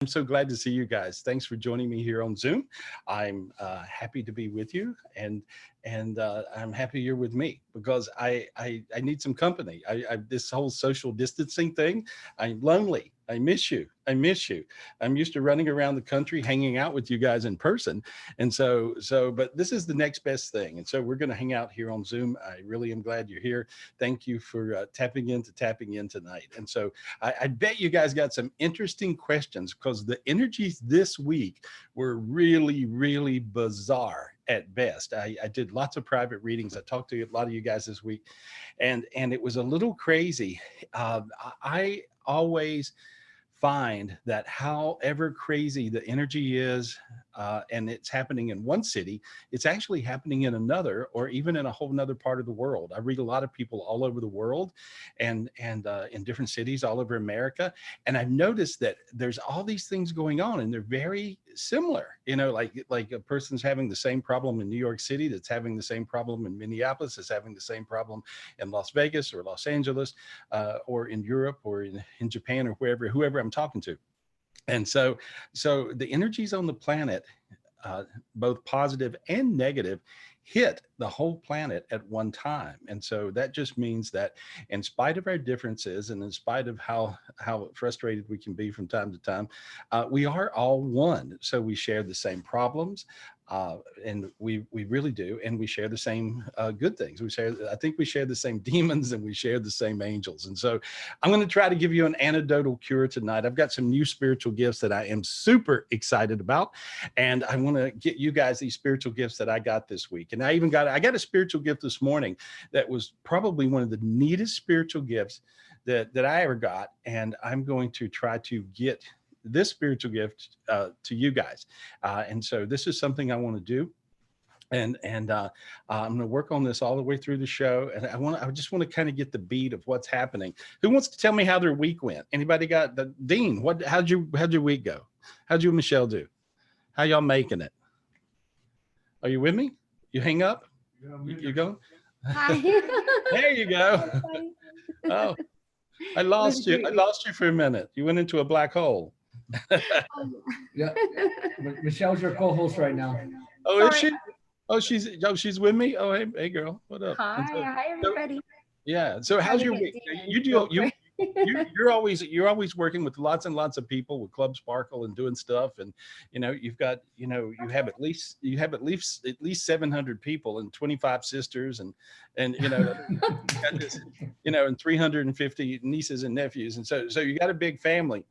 I'm so glad to see you guys. Thanks for joining me here on Zoom. I'm happy to be with you, and I'm happy you're with me because I need some company. This whole social distancing thing, I'm lonely. I miss you. I miss you. I'm used to running around the country, hanging out with you guys in person, and but this is the next best thing. And so we're going to hang out here on Zoom. I really am glad you're here. Thank you for tapping in tonight. And so I bet you guys got some interesting questions because the energies this week were really, really bizarre at best. I did lots of private readings. I talked to a lot of you guys this week, and it was a little crazy. I always find that however crazy the energy is, and it's happening in one city, it's actually happening in another, or even in a whole nother part of the world. I read a lot of people all over the world and in different cities all over America. And I've noticed that there's all these things going on and they're very similar, like a person's having the same problem in New York City that's having the same problem in Minneapolis, is having the same problem in Las Vegas or Los Angeles, or in Europe or in Japan or whoever I'm talking to. And so the energies on the planet, both positive and negative, hit the whole planet at one time. And so that just means that in spite of our differences and in spite of how frustrated we can be from time to time, we are all one. So we share the same problems, and we really do. And we share the same good things. I think we share the same demons, and we share the same angels. And so I'm going to try to give you an antidotal cure tonight. I've got some new spiritual gifts that I am super excited about. And I want to get you guys these spiritual gifts that I got this week. And I got a spiritual gift this morning that was probably one of the neatest spiritual gifts that I ever got. And I'm going to try to get this spiritual gift to you guys. And so this is something I want to do. And I'm going to work on this all the way through the show. And I just want to kind of get the beat of what's happening. Who wants to tell me how their week went? Anybody got the Dean? How'd your week go? How'd you and Michelle do? How y'all making it? Are you with me? You hang up? You go? Hi. There you go. Oh, I lost you. I lost you for a minute. You went into a black hole. Yeah. Michelle's your co-host right now. Oh, is she? Oh, she's with me. Oh, hey girl, what up? Hi everybody. Yeah. So how's your week? You're always working with lots and lots of people with Club Sparkle and doing stuff, and you have at least 700 people and 25 sisters and got this, and 350 nieces and nephews, and so you got a big family.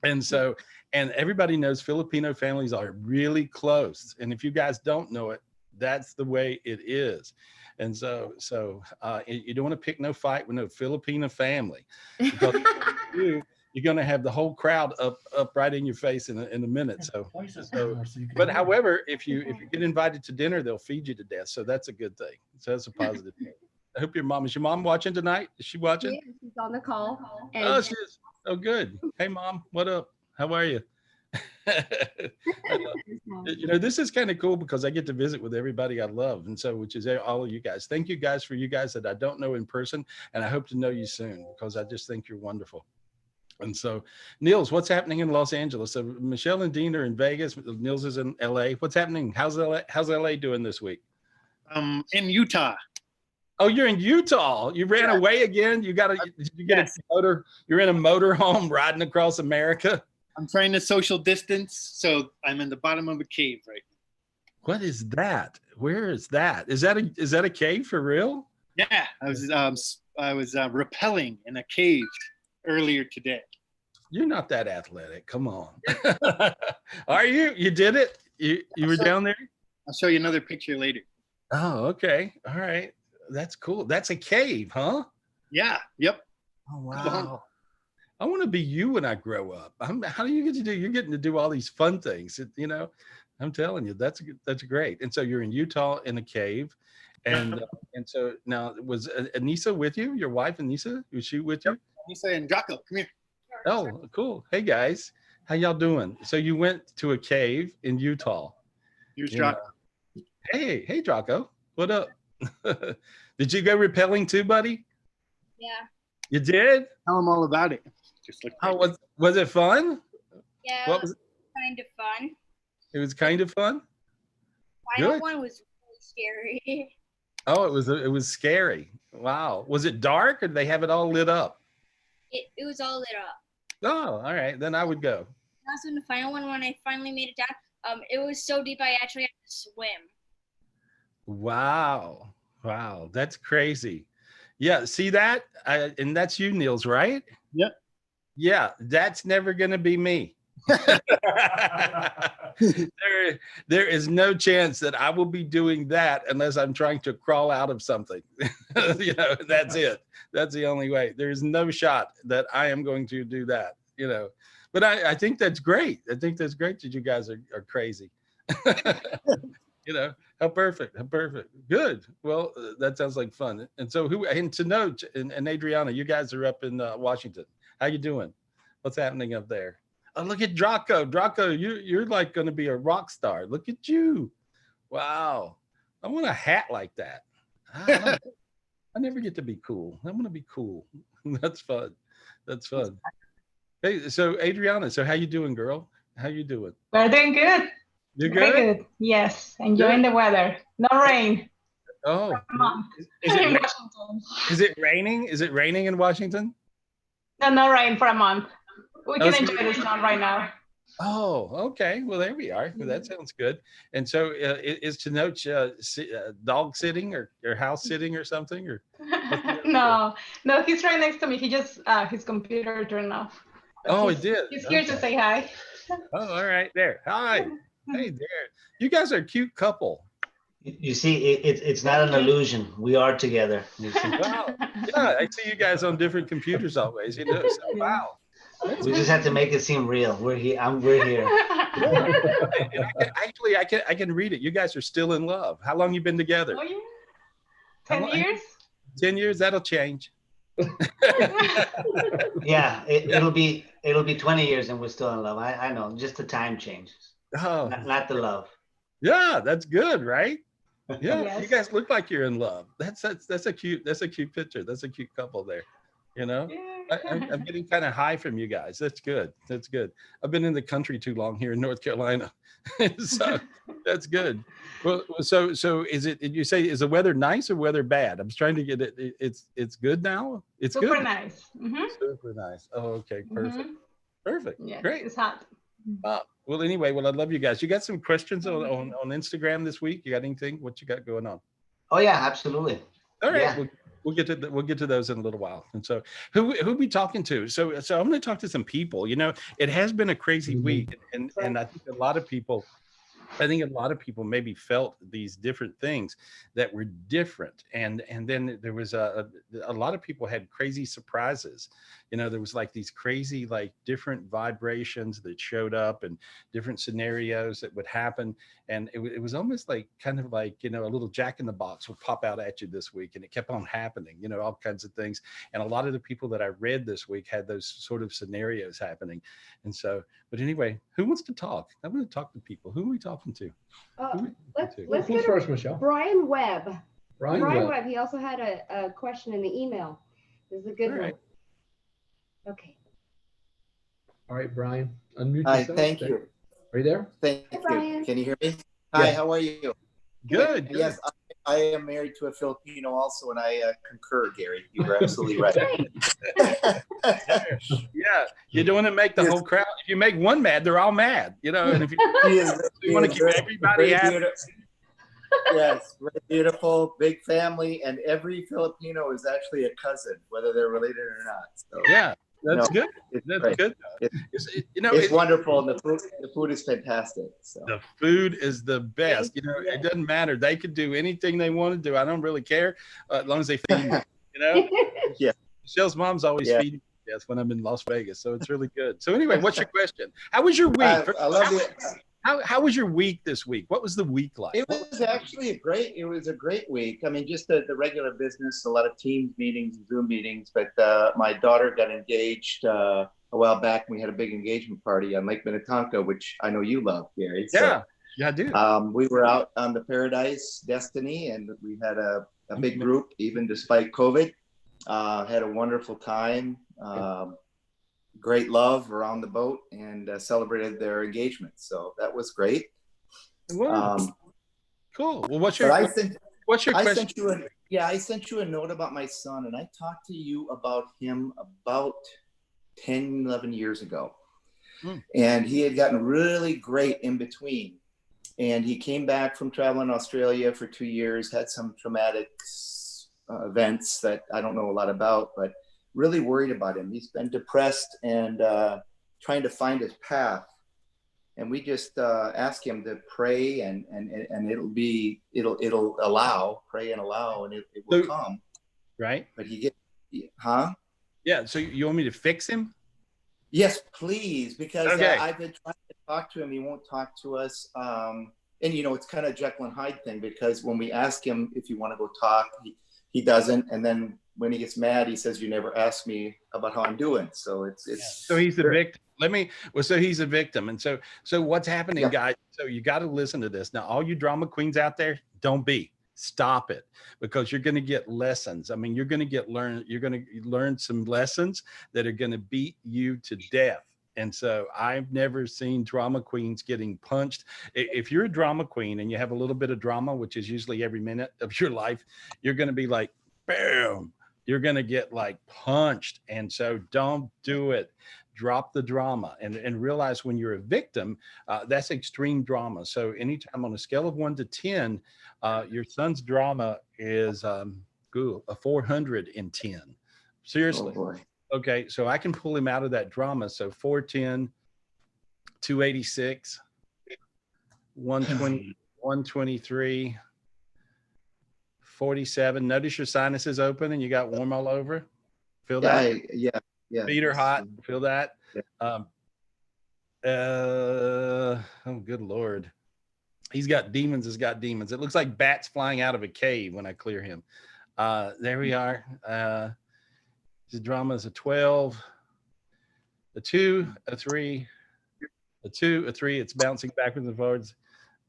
And so, and everybody knows Filipino families are really close. And if you guys don't know it, that's the way it is. And so you don't want to pick no fight with no Filipino family, because you're going to have the whole crowd up right in your face in a minute. But however, if you get invited to dinner, they'll feed you to death. So that's a good thing. So that's a positive thing. I hope is your mom watching tonight? Is she watching? Yeah, she's on the call. Oh, she is. Oh, good. Hey, Mom, what up? How are you? This is kind of cool because I get to visit with everybody I love, and so which is all of you guys. Thank you guys for you guys that I don't know in person, and I hope to know you soon because I just think you're wonderful. And so, Niels, what's happening in Los Angeles? So Michelle and Dean are in Vegas. Niels is in LA. What's happening? How's LA doing this week? In Utah. Oh, you're in Utah. You ran away again. You get a motor. You're in a motor home riding across America. I'm trying to social distance, so I'm in the bottom of a cave right now. What is that? Where is that? Is that a cave for real? Yeah, I was rappelling in a cave earlier today. You're not that athletic. Come on. Are you? You did it? You were down there? I'll show you another picture later. Oh, okay. All right. That's cool. That's a cave, huh? Yeah. Yep. Oh, wow. I want to be you when I grow up. How do you get to do? You're getting to do all these fun things. I'm telling you, that's great. And so you're in Utah in a cave, and so now was Anissa with you? Your wife Anissa? Was she with you? Anissa and Draco, come here. Oh, cool. Hey guys, how y'all doing? So you went to a cave in Utah. Here's Draco. Hey Draco, what up? Did you go rappelling too, buddy? Yeah. You did? Tell them all about it. Was it fun? Yeah, it What was was kind of fun. it was kind of fun? Final Good. one was really scary. Oh, it was scary. Wow. Was it dark or did they have it all lit up? It was all lit up. Oh, all right. Then I would go. That's when the final one, when I finally made it down, it was so deep I actually had to swim. Wow. Wow. That's crazy. Yeah. See that? And that's you, Niels, right? Yep. Yeah. That's never going to be me. there is no chance that I will be doing that unless I'm trying to crawl out of something. That's it. That's the only way. There's no shot that I am going to do that, But I think that's great. I think that's great that you guys are crazy. How perfect. How perfect. Good. Well, that sounds like fun. And so Tanoch and Adriana, you guys are up in Washington. How you doing? What's happening up there? Oh, look at Draco. Draco, you're like going to be a rock star. Look at you. Wow. I want a hat like that. I never get to be cool. I want to be cool. That's fun. That's fun. Hey, so Adriana, so how you doing, girl? How you doing? We're doing good. You Very good? good. Yes, enjoying the weather. No rain. Oh, Come on. is In it Washington. is it raining? Is it raining in Washington? No rain for a month. We Oh, can so- enjoy the sun right now. Oh, okay. Well, there we are. Well, that sounds good. And so, is Tanoch dog sitting or house sitting or something? Or No, he's right next to me. He just his computer turned off. But oh, he's, it did. He's here to Okay. say hi. Oh, all right. There. Hi. Hey there. You guys are a cute couple. You see, it's not an illusion. We are together. You see. Wow. Yeah, I see you guys on different computers always. So, wow. We just have to make it seem real. We're here. We're here. Actually, I can read it. You guys are still in love. How long you been together? Oh, yeah. How 10 long- years? 10 years. That'll change. Yeah, it'll be 20 years and we're still in love. I know. Just the time changes, Oh, not the love. yeah. That's good, right? Yeah. Yes. You guys look like you're in love. That's a cute picture. That's a cute couple there. I'm getting kind of high from you guys. That's good. That's good. I've been in the country too long here in North Carolina, so that's good. Well, so is it? Did you say is the weather nice or weather bad? I'm just trying to get it. It's good now. It's Super good. nice. Mm-hmm. Super nice. Oh, okay, perfect. Perfect. Yes, Great. it's hot. Well, anyway, I love you guys. You got some questions on Instagram this week? You got anything? What you got going on? Oh yeah, absolutely. All right. Yeah. We'll get to those in a little while. And so who we talking to? So I'm going to talk to some people. It has been a crazy week, and I think a lot of people maybe felt these different things that were different, and then there was a lot of people had crazy surprises. There was like these crazy like different vibrations that showed up and different scenarios that would happen, and it was almost like kind of like a little Jack in the Box would pop out at you this week, and it kept on happening. All kinds of things, and a lot of the people that I read this week had those sort of scenarios happening, and so. But anyway, who wants to talk? I want to talk to people. Who are we talking to? Let's Who's get first, Michelle? Brian Webb. Brian Webb. Webb. He also had a question in the email. This is a good All one. right. Okay. All right, Brian. Unmute Hi, yourself. thank There. you. Are you there? Thank Hi, you. Brian. Can you hear me? Hi, Yeah. how are you? Good. Yes, I am married to a Filipino also, and I concur, Gary. You're absolutely right. Great. Yeah, you don't want to make the Yes. whole crowd. If you make one mad, they're all mad. And if you You want to keep everybody happy. Yes, very beautiful, big family, and every Filipino is actually a cousin, whether they're related or not. So Yeah, that's No, good. it's That's great. good. It's wonderful, and the food is fantastic. So The food is the best. Yeah. It doesn't matter. They could do anything they want to do. I don't really care as long as they feed me. Yeah. Michelle's mom's always Yeah. feeding me. Yes, when I'm in Las Vegas, so it's really good. So anyway, what's your question? How was your week? I love it. How was your week this week? What was the week like? It was actually a great week. I mean, just the regular business, a lot of Teams meetings, Zoom meetings. But my daughter got engaged a while back. We had a big engagement party on Lake Minnetonka, which I know you love, Gary. Yeah, I do. We were out on the Paradise Destiny, and we had a big group, even despite COVID. Had a wonderful time. great love around the boat and celebrated their engagement. So that was great. Wow. Cool. Well, what's But your I think I question? sent you I sent you a note about my son, and I talked to you about him about 10, 11 years ago. And he had gotten really great in between. And he came back from traveling Australia for 2 years, had some traumatic events that I don't know a lot about, but really worried about him. He's been depressed and trying to find his path. And we just ask him to pray, and it'll allow, pray and allow, and it will come. Right. But huh? Yeah. So you want me to fix him? Yes, please, because Okay. I've been trying to talk to him. He won't talk to us. And it's kind of Jekyll and Hyde thing, because when we ask him if you want to go talk, he doesn't. And then when he gets mad, he says, "You never asked me about how I'm doing." So it's so he's the victim. So he's a victim. And so what's happening, guys? So you got to listen to this. Now, all you drama queens out there, stop it, because you're going to get lessons. I mean, you're going to learn some lessons that are going to beat you to death. And so I've never seen drama queens getting punched. If you're a drama queen and you have a little bit of drama, which is usually every minute of your life, you're going to be like, bam, you're going to get like punched. And so don't do it. Drop the drama and realize when you're a victim, that's extreme drama. So anytime on a scale of 1 to 10, your son's drama is a 410. Seriously. Oh boy. Okay, so I can pull him out of that drama. So 410, 286, 120, 123, 47. Notice your sinuses open and you got warm all over. Feel that? Yeah. Feet are hot. Feel that? Yeah. Oh, good Lord. He's got demons. It looks like bats flying out of a cave when I clear him. There we are. His drama is a 12, a 2, a 3, a 2, a 3. It's bouncing backwards and forwards.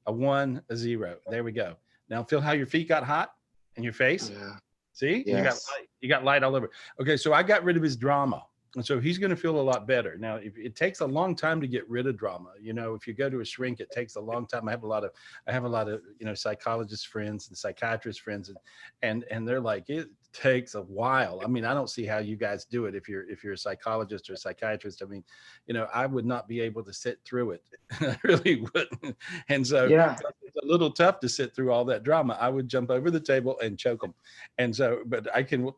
A 1, a 0. There we go. Now feel how your feet got hot in your face. Yeah. See, Yes. you got light all over. Okay, so I got rid of his drama. And so he's going to feel a lot better. Now, if it takes a long time to get rid of drama, if you go to a shrink, it takes a long time. I have a lot of, psychologist friends and psychiatrist friends, and they're like, it takes a while. I mean, I don't see how you guys do it. If you're a psychologist or a psychiatrist, I mean, I would not be able to sit through it. I really wouldn't. And so it's a little tough to sit through all that drama. I would jump over the table and choke them. And so, but I can,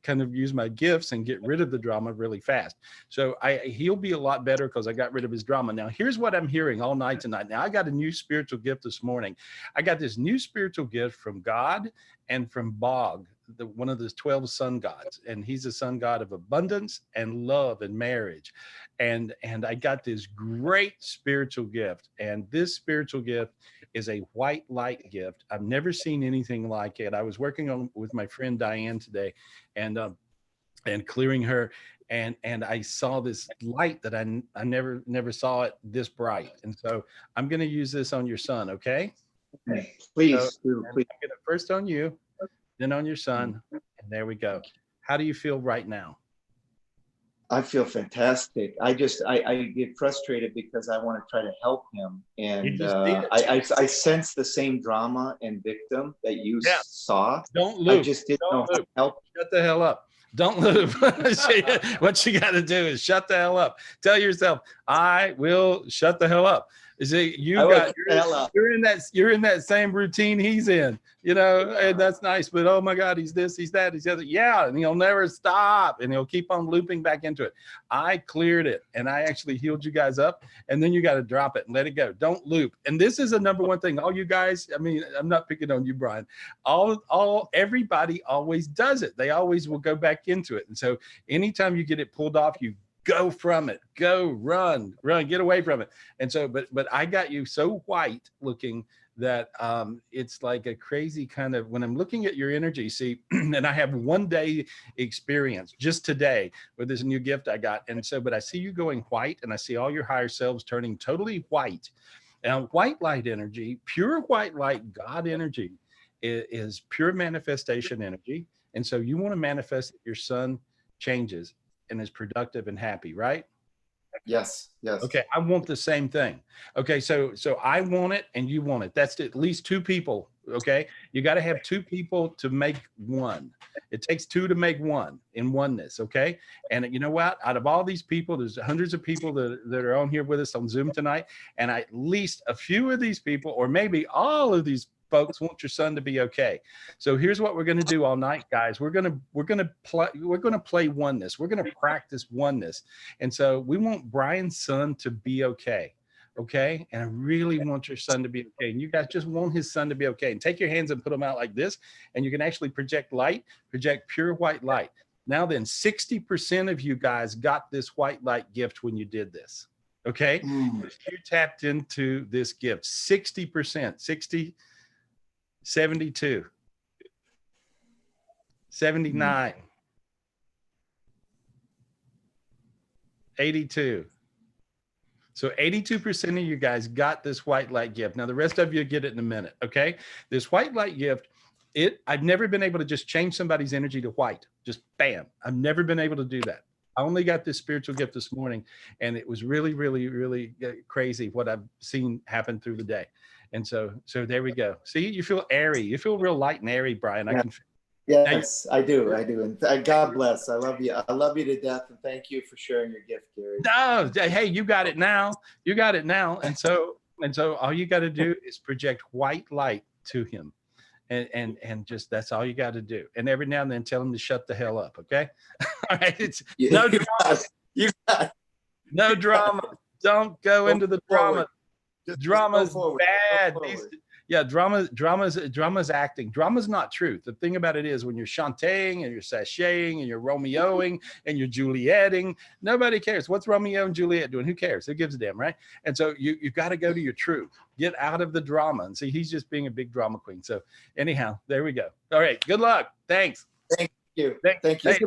kind of use my gifts and get rid of the drama really fast. So he'll be a lot better because I got rid of his drama. Now, here's what I'm hearing all night tonight. Now, I got a new spiritual gift this morning. I got this new spiritual gift from God and from Bog, one of the 12 sun gods. And he's a sun god of abundance and love and marriage. And I got this great spiritual gift. And this spiritual gift is a white light gift. I've never seen anything like it. I was working with my friend Diane today and clearing her. And I saw this light that I never saw it this bright. And so I'm going to use this on your son. Okay. Please. I'm going to first on you, then on your son. And there we go. How do you feel right now? I feel fantastic. I get frustrated because I want to try to help him. And I sense the same drama and victim that you saw. Don't loop. I just didn't know how to help. Shut the hell up. Don't loop. What you got to do is shut the hell up. Tell yourself, I will shut the hell up. See, you're in that same routine he's in, and that's nice. But oh my God, he's this, he's that, he's the other. Yeah, and he'll never stop, and he'll keep on looping back into it. I cleared it, and I actually healed you guys up, and then you got to drop it and let it go. Don't loop. And this is a number one thing. All you guys, I mean, I'm not picking on you, Brian. Everybody always does it. They always will go back into it. And so anytime you get it pulled off, you go from it, go run, get away from it. And so, but I got you so white looking that it's like a crazy kind of, when I'm looking at your energy, see, and I have 1 day experience just today with this new gift I got. And so, but I see you going white, and I see all your higher selves turning totally white. And white light energy, pure white light, God energy is pure manifestation energy. And so you want to manifest that your son changes. and is productive and happy, right? Yes, yes. Okay, I want the same thing. Okay, so I want it and you want it. That's at least two people. Okay, you got to have two people to make one. It takes two to make one in oneness. Okay, and you know what? Out of all these people, there's hundreds of people that are on here with us on Zoom tonight, and at least a few of these people, or maybe all of these folks, want your son to be okay. So here's what we're going to do all night, guys. We're going to play oneness. We're going to practice oneness. And so we want Brian's son to be okay. Okay. And I really want your son to be okay. And you guys just want his son to be okay. And take your hands and put them out like this. And you can actually project light, project pure white light. Now then, 60% of you guys got this white light gift when you did this. Okay. You tapped into this gift. 60%, 60, 72, 79, 82. So 82% of you guys got this white light gift. Now the rest of you get it in a minute, okay? This white light gift, I've never been able to just change somebody's energy to white, just bam. I've never been able to do that. I only got this spiritual gift this morning, and it was really, really, really crazy what I've seen happen through the day. And so there we go. See, you feel airy. You feel real light and airy, Brian. I can. Yes, I do. And God bless. I love you. I love you to death. And thank you for sharing your gift, Gary. No, hey, you got it now. You got it now. And so all you got to do is project white light to him. And just, that's all you got to do. And every now and then tell him to shut the hell up. Okay. All right. It's no drama. No drama. Don't go into the drama. Drama's bad. Drama's acting. Drama's not truth. The thing about it is, when you're Shantaeing and you're sashaying and you're Romeoing and you're Julietting, nobody cares. What's Romeo and Juliet doing? Who cares? Who gives a damn, right? And so you've got to go to your truth. Get out of the drama. And see, he's just being a big drama queen. So anyhow, there we go. All right. Good luck. Thanks. Thank you. Thank you. Thank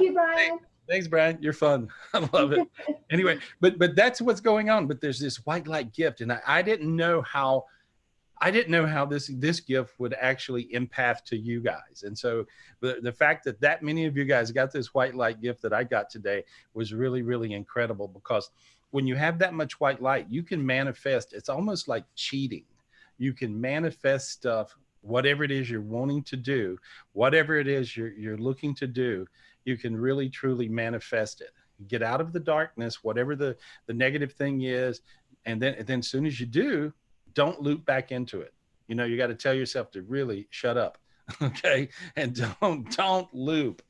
you, Brian. Thanks, Brian. You're fun. I love it. Anyway, but that's what's going on. But there's this white light gift, and I didn't know how this gift would actually empath to you guys. And so the fact that many of you guys got this white light gift that I got today was really, really incredible, because when you have that much white light, you can manifest. It's almost like cheating. You can manifest stuff, whatever it is you're wanting to do, whatever it is you're looking to do. You can really, truly manifest it. Get out of the darkness, whatever the negative thing is. And then as soon as you do, don't loop back into it. You know, you got to tell yourself to really shut up. Okay. And don't loop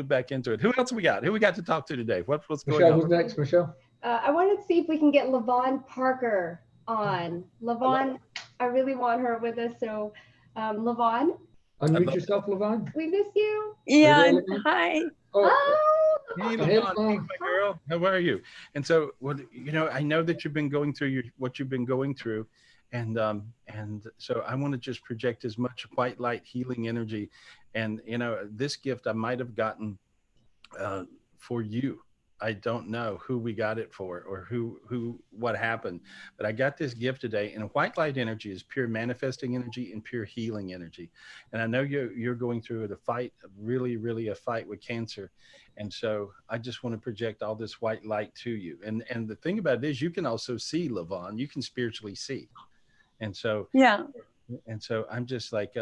back into it. Who else we got? Who we got to talk to today? What's going Michelle, on? who's next, Michelle? I wanted to see if we can get Lavon Parker on. Lavon, I really want her with us. So Lavon, Unmute yourself, Lavon. we miss you. Yeah, Are you there, Lavon? hi. Oh, Hey, Hey, Lavon, Lavon. my girl, how are you? And so, I know that you've been going through what you've been going through, and so I want to just project as much white light healing energy, and this gift I might have gotten for you. I don't know who we got it for or what happened, but I got this gift today. And white light energy is pure manifesting energy and pure healing energy. And I know you're going through a fight, really, really a fight with cancer. And so I just want to project all this white light to you. And the thing about it is, you can also see, Lavon, you can spiritually see. And so, Yeah. And so I'm just like,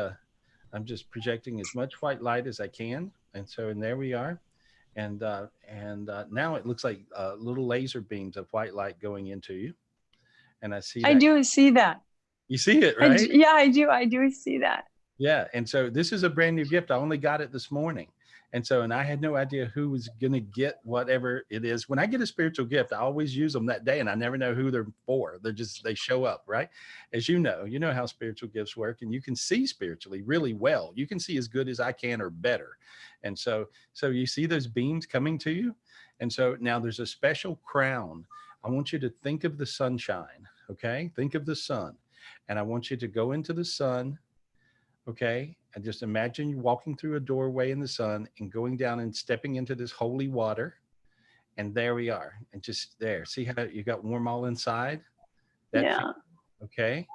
I'm just projecting as much white light as I can. And there we are. And now it looks like little laser beams of white light going into you. And I see that. I do see that. You see it, right? Yeah, I do. I do see that. Yeah. And so this is a brand new gift. I only got it this morning. And I had no idea who was going to get whatever it is. When I get a spiritual gift, I always use them that day, and I never know who they're for. They show up, right? As you know how spiritual gifts work, and you can see spiritually really well. You can see as good as I can or better. And so you see those beams coming to you. And so now there's a special crown. I want you to think of the sunshine. Okay. Think of the sun. And I want you to go into the sun. Okay. And just imagine you walking through a doorway in the sun and going down and stepping into this holy water. And there we are. And just there. See how you got warm all inside? Yeah. Okay.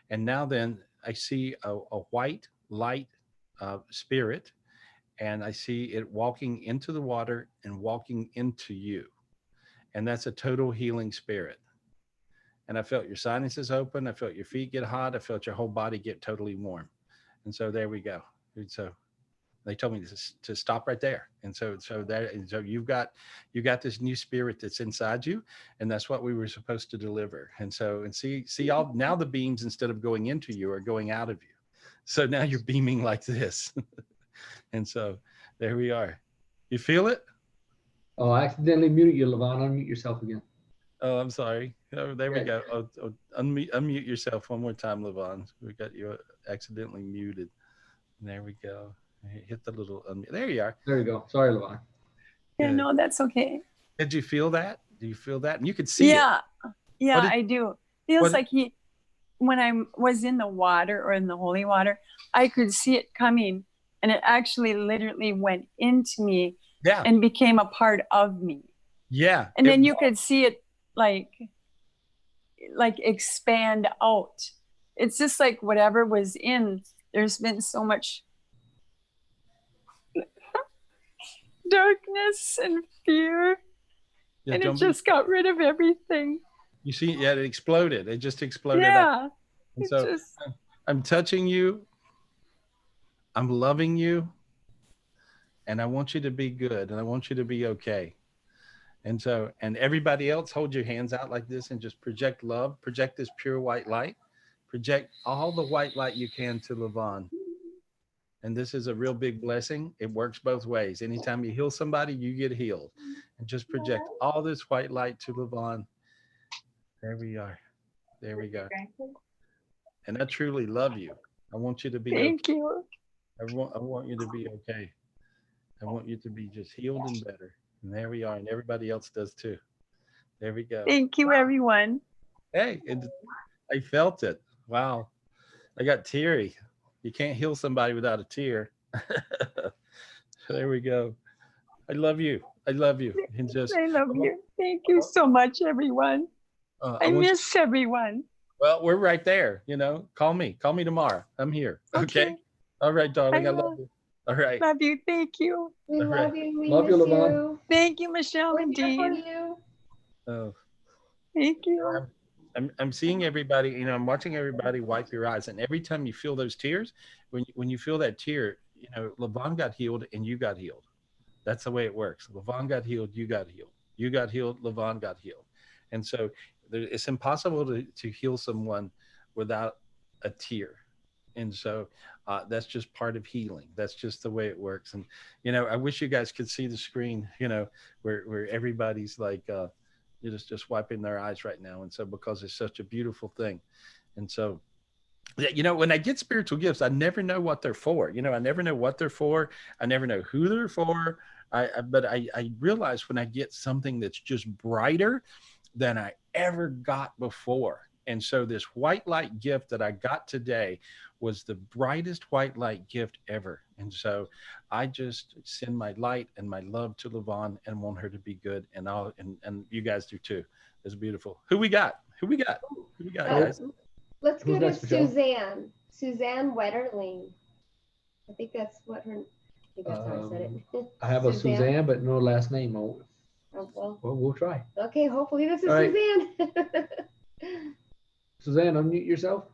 And now then I see a white light spirit. and I see it walking into the water and walking into you. And that's a total healing spirit. And I felt your sinuses open. I felt your feet get hot. I felt your whole body get totally warm. And so there we go. And so they told me to stop right there. And so you've got this new spirit that's inside you, and that's what we were supposed to deliver. And so, and see all now the beams, instead of going into you, are going out of you. So now you're beaming like this. And so there we are. You feel it? Oh, I accidentally muted you, Lavon. Unmute yourself again. Oh, I'm sorry. Oh, there we go. Oh, unmute yourself one more time, Lavon. We got you accidentally muted. There we go. Hit the little unmute. There you are. There you go. Sorry, Lavon. Yeah, Good. no, that's okay. Did you feel that? Do you feel that? And you could see it. Yeah, What did- I do. Feels what- like when I was in the water or in the holy water, I could see it coming, and it actually literally went into me Yeah. and became a part of me. Yeah. And then you could see it like expand out. It's just like whatever was in, there's been so much darkness and fear, Yeah, and it just got rid of everything. you see, yeah, it exploded. It just exploded Yeah. up. And so I'm touching you. I'm loving you. And I want you to be good. And I want you to be okay. And so, and everybody else, hold your hands out like this and just project love. Project this pure white light. Project all the white light you can to Lavon. And this is a real big blessing. It works both ways. Anytime you heal somebody, you get healed. And just project all this white light to Lavon. There we are. There we go. And I truly love you. I want you to be Thank you. I want you to be okay. I want you to be just healed and better. And there we are. And everybody else does too. There we go. Thank you, everyone. Hey, I felt it. Wow. I got teary. You can't heal somebody without a tear. There we go. I love you. I love you. And just I love you. Thank you so much, everyone. I miss everyone. Well, we're right there. You know, call me tomorrow. I'm here. Okay. All right, darling. I love you. All right. Love you. Thank you. We All love right. you. We Love miss you, you. Lavon. Thank you, Michelle We're and here for Dean. you. Oh, Thank you. I'm seeing everybody, you know, I'm watching everybody wipe your eyes. And every time you feel those tears, when you feel that tear, you know, Lavon got healed and you got healed. That's the way it works. Lavon got healed, you got healed. You got healed, Lavon got healed. And so it's impossible to heal someone without a tear. And so that's just part of healing. That's just the way it works. And, you know, I wish you guys could see the screen, you know, where everybody's like, you're just wiping their eyes right now. And so, because it's such a beautiful thing. And so, you know, when I get spiritual gifts, I never know what they're for. You know, I never know what they're for. I never know who they're for. But I realize when I get something that's just brighter than I ever got before. And so this white light gift that I got today was the brightest white light gift ever. And so I just send my light and my love to Lavon and want her to be good. And and you guys do too. It's beautiful. Who we got, guys? Let's go Who's to next, Michelle? Suzanne Wetterling. I think that's what her. I think that's how I said it. I have a Suzanne, but no last name. Oh, well, we'll try. okay, hopefully this is All right. Suzanne. Suzanne, unmute yourself.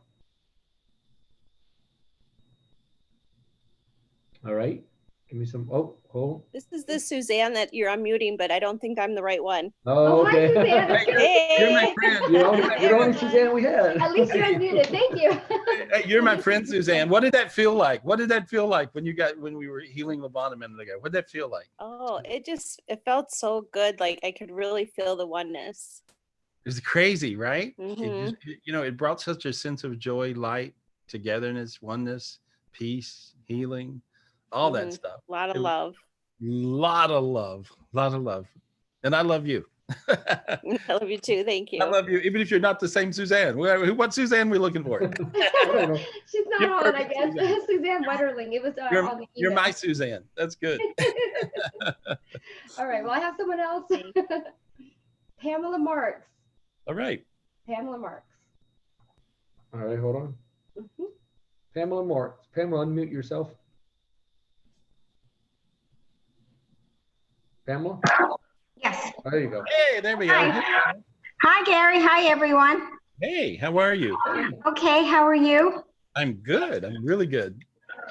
All right. Give me some. Oh, hold. This is the Suzanne that you're unmuting, but I don't think I'm the right one. Oh, Hi, okay. Suzanne. Hey. You're my friend. You're the only Suzanne we had. At least you're unmuted. Thank you. Hey, you're my friend, Suzanne. What did that feel like? What did that feel like when we were healing Lavon a minute ago? What did that feel like? Oh, it felt so good. Like I could really feel the oneness. It was crazy, right? Mhm. You know, it brought such a sense of joy, light, togetherness, oneness, peace, healing, all that stuff. A lot of It was- love. Lot of love. And I love you. I love you too. Thank you. I love you, even if you're not the same Suzanne. What Suzanne we looking for? She's not You're on, I perfect, guess. Suzanne. Suzanne Wetterling. It was on the email. You're my Suzanne. That's good. All right. Well, I have someone else. Pamela Marks. All right. Pamela Marks. All right, hold on. Mhm. Pamela Marks. Pamela, unmute yourself. Pamela? Yes. There you go. Hey, there we go. Hi. Hi, Gary. Hi, everyone. Hey, how are you? Okay, how are you? I'm good. I'm really good.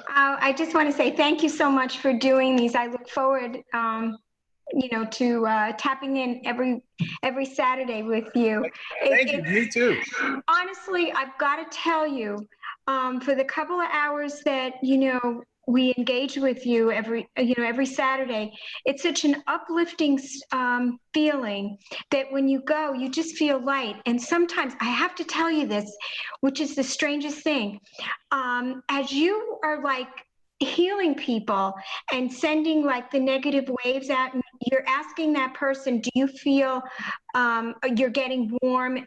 I just want to say thank you so much for doing these. I look forward, to tapping in every Saturday with you. Thank you. Me too. Honestly, I've got to tell you, for the couple of hours that we engage with you every Saturday, it's such an uplifting feeling that when you go, you just feel light. And sometimes I have to tell you this, which is the strangest thing. As you are like healing people and sending like the negative waves out, and you're asking that person, do you feel you're getting warm?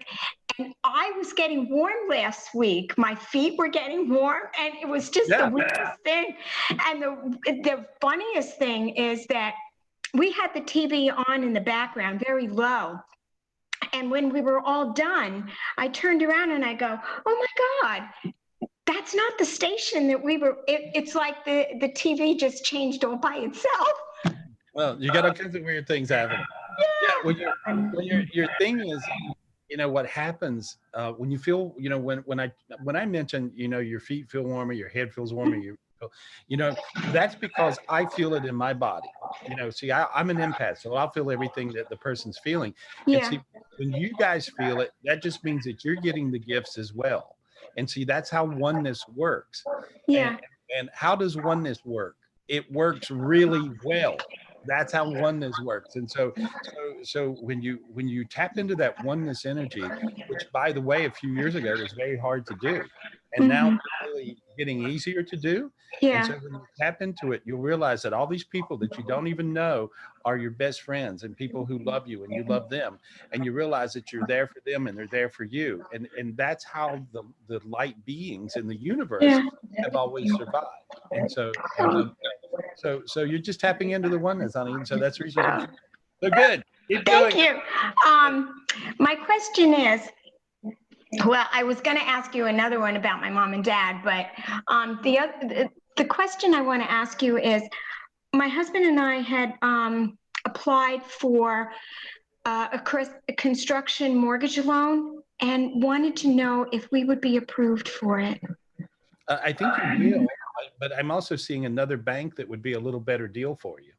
And I was getting warm last week. My feet were getting warm, and it was just the weirdest thing. And the funniest thing is that we had the TV on in the background, very low. And when we were all done, I turned around and I go, oh my God, that's not the station that we were. It's like the TV just changed all by itself. Well, you got all kinds of weird things happening. Yeah. When your thing is, what happens when you feel, when I mention, your feet feel warmer, your head feels warmer, that's because I feel it in my body. See, I'm an empath, so I'll feel everything that the person's feeling. Yeah. And see, when you guys feel it, that just means that you're getting the gifts as well. And see, that's how oneness works. Yeah. And how does oneness work? It works really well. That's how oneness works. And so when you tap into that oneness energy, which by the way, a few years ago was very hard to do, and now it's really getting easier to do. Yeah. And so when you tap into it, you'll realize that all these people that you don't even know are your best friends and people who love you and you love them. And you realize that you're there for them and they're there for you. And that's how the light beings in the universe have always survived. And so you're just tapping into the oneness, honey. And so that's the reason. So good. Keep going. Thank you. My question is, well, I was going to ask you another one about my mom and dad, but the question I want to ask you is, my husband and I had applied for a construction mortgage loan and wanted to know if we would be approved for it. I think you will, but I'm also seeing another bank that would be a little better deal for you.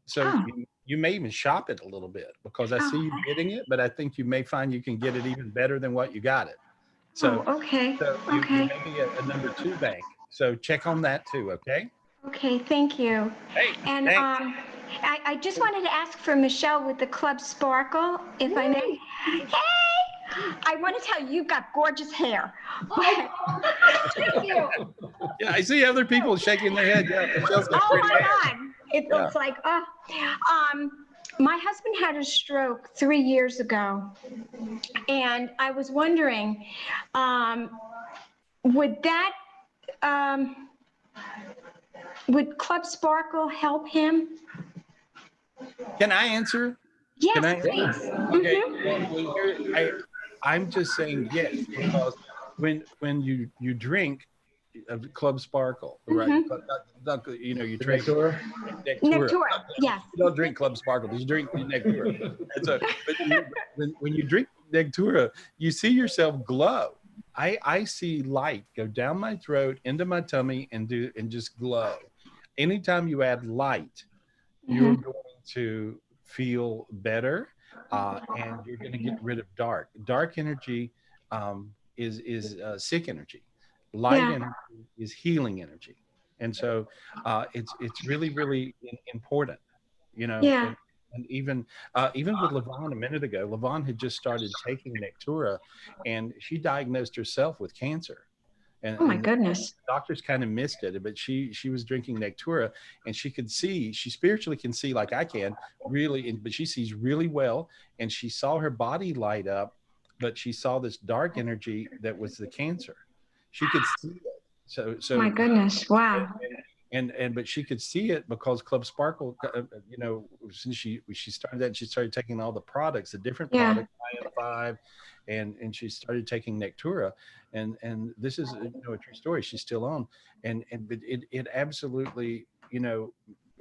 So you may even shop it a little bit, because I see you getting it, but I think you may find you can get it even better than what you got it. So, okay. So you may be a number 2 bank. So check on that too, okay? Okay, thank you. Hey, and I just wanted to ask for Michelle with the Club Sparkle, if I may. Hey! I want to tell you, you've got gorgeous hair. Thank you. Yeah, I see other people shaking their head. Yeah, Michelle's got pretty hair. God. It looks like, my husband had a stroke 3 years ago, and I was wondering, would Club Sparkle help him? Can I answer? Yes, Can I? please. Okay. Well, I'm just saying yes, because when you drink Club Sparkle, right? You drink Nectura. Yes. You don't drink Club Sparkle. You drink Nectura. And so, when you drink Nectura, you see yourself glow. I see light go down my throat into my tummy and just glow. Anytime you add light, you're going to feel better, and you're going to get rid of dark. Dark energy is sick energy. Light energy is healing energy, and so it's really, really important, Yeah. And even with Lavon a minute ago, Lavon had just started taking Nectura, and she diagnosed herself with cancer. And, oh my goodness! The doctors kind of missed it, but she was drinking Nectura, and she spiritually can see like I can, really, but she sees really well, and she saw her body light up, but she saw this dark energy that was the cancer. She could see it. So my goodness! Wow. But she could see it because Club Sparkle, since she started that, she started taking all the products, the different products, IM5, and she started taking Nectura, and this is a true story. She's still on, but it absolutely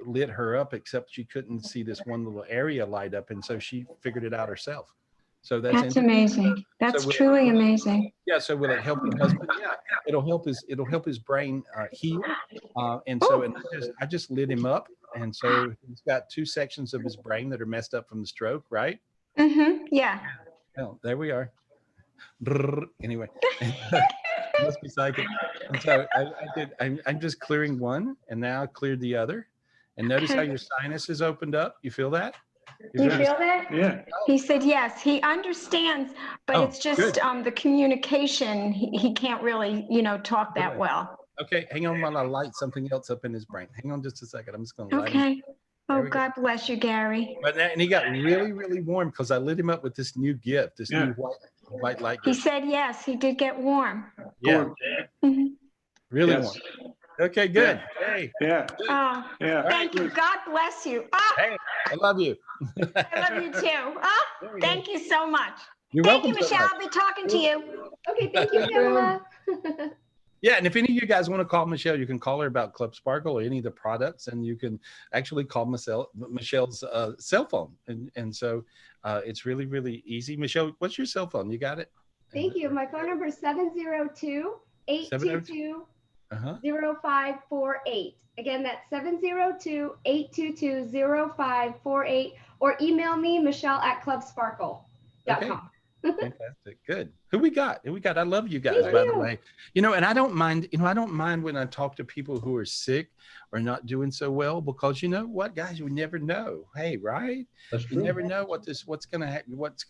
lit her up, except she couldn't see this one little area light up, and so she figured it out herself. So that's That's amazing. That's truly amazing. Yeah. So will it help your husband? Yeah. It'll help his brain heal. And so I just lit him up, and so he's got 2 sections of his brain that are messed up from the stroke, right? Yeah. Oh, there we are. Anyway, must be psychic. And so I'm just clearing one, and now I cleared the other. And notice how your sinuses opened up. You feel that? You feel that? Yeah. He said yes. He understands, but it's just the communication. He can't really, talk that well. Okay, hang on while I light something else up in his brain. Hang on just a second. I'm just going to light him. Okay. Oh, God bless you, Gary. And he got really, really warm because I lit him up with this new gift, this new white light He gift. said yes. He did get warm. Yeah, really Yes. warm. Okay, good. Hey. Yeah. Oh, Yeah. thank you. God bless you. Oh, Hey, I love you. I love you too. Oh, thank you so much. You're Thank welcome you, so Michelle. much. I'll be talking to you. Okay, thank you, Pamela. Yeah, and if any of you guys want to call Michelle, you can call her about Club Sparkle or any of the products, and you can actually call Michelle's cell phone. And so it's really, really easy. Michelle, what's your cell phone? You got it? Thank you. My phone number is 702-822-0548. Again, that's 702-822-0548, or email me, Michelle@clubsparkle.com. Okay. Fantastic. Good. Who we got? I love you guys, Thank by you. the way. And I don't mind, when I talk to people who are sick or not doing so well, because you know what, guys, we never know. Hey, right? That's You true. never know what's going to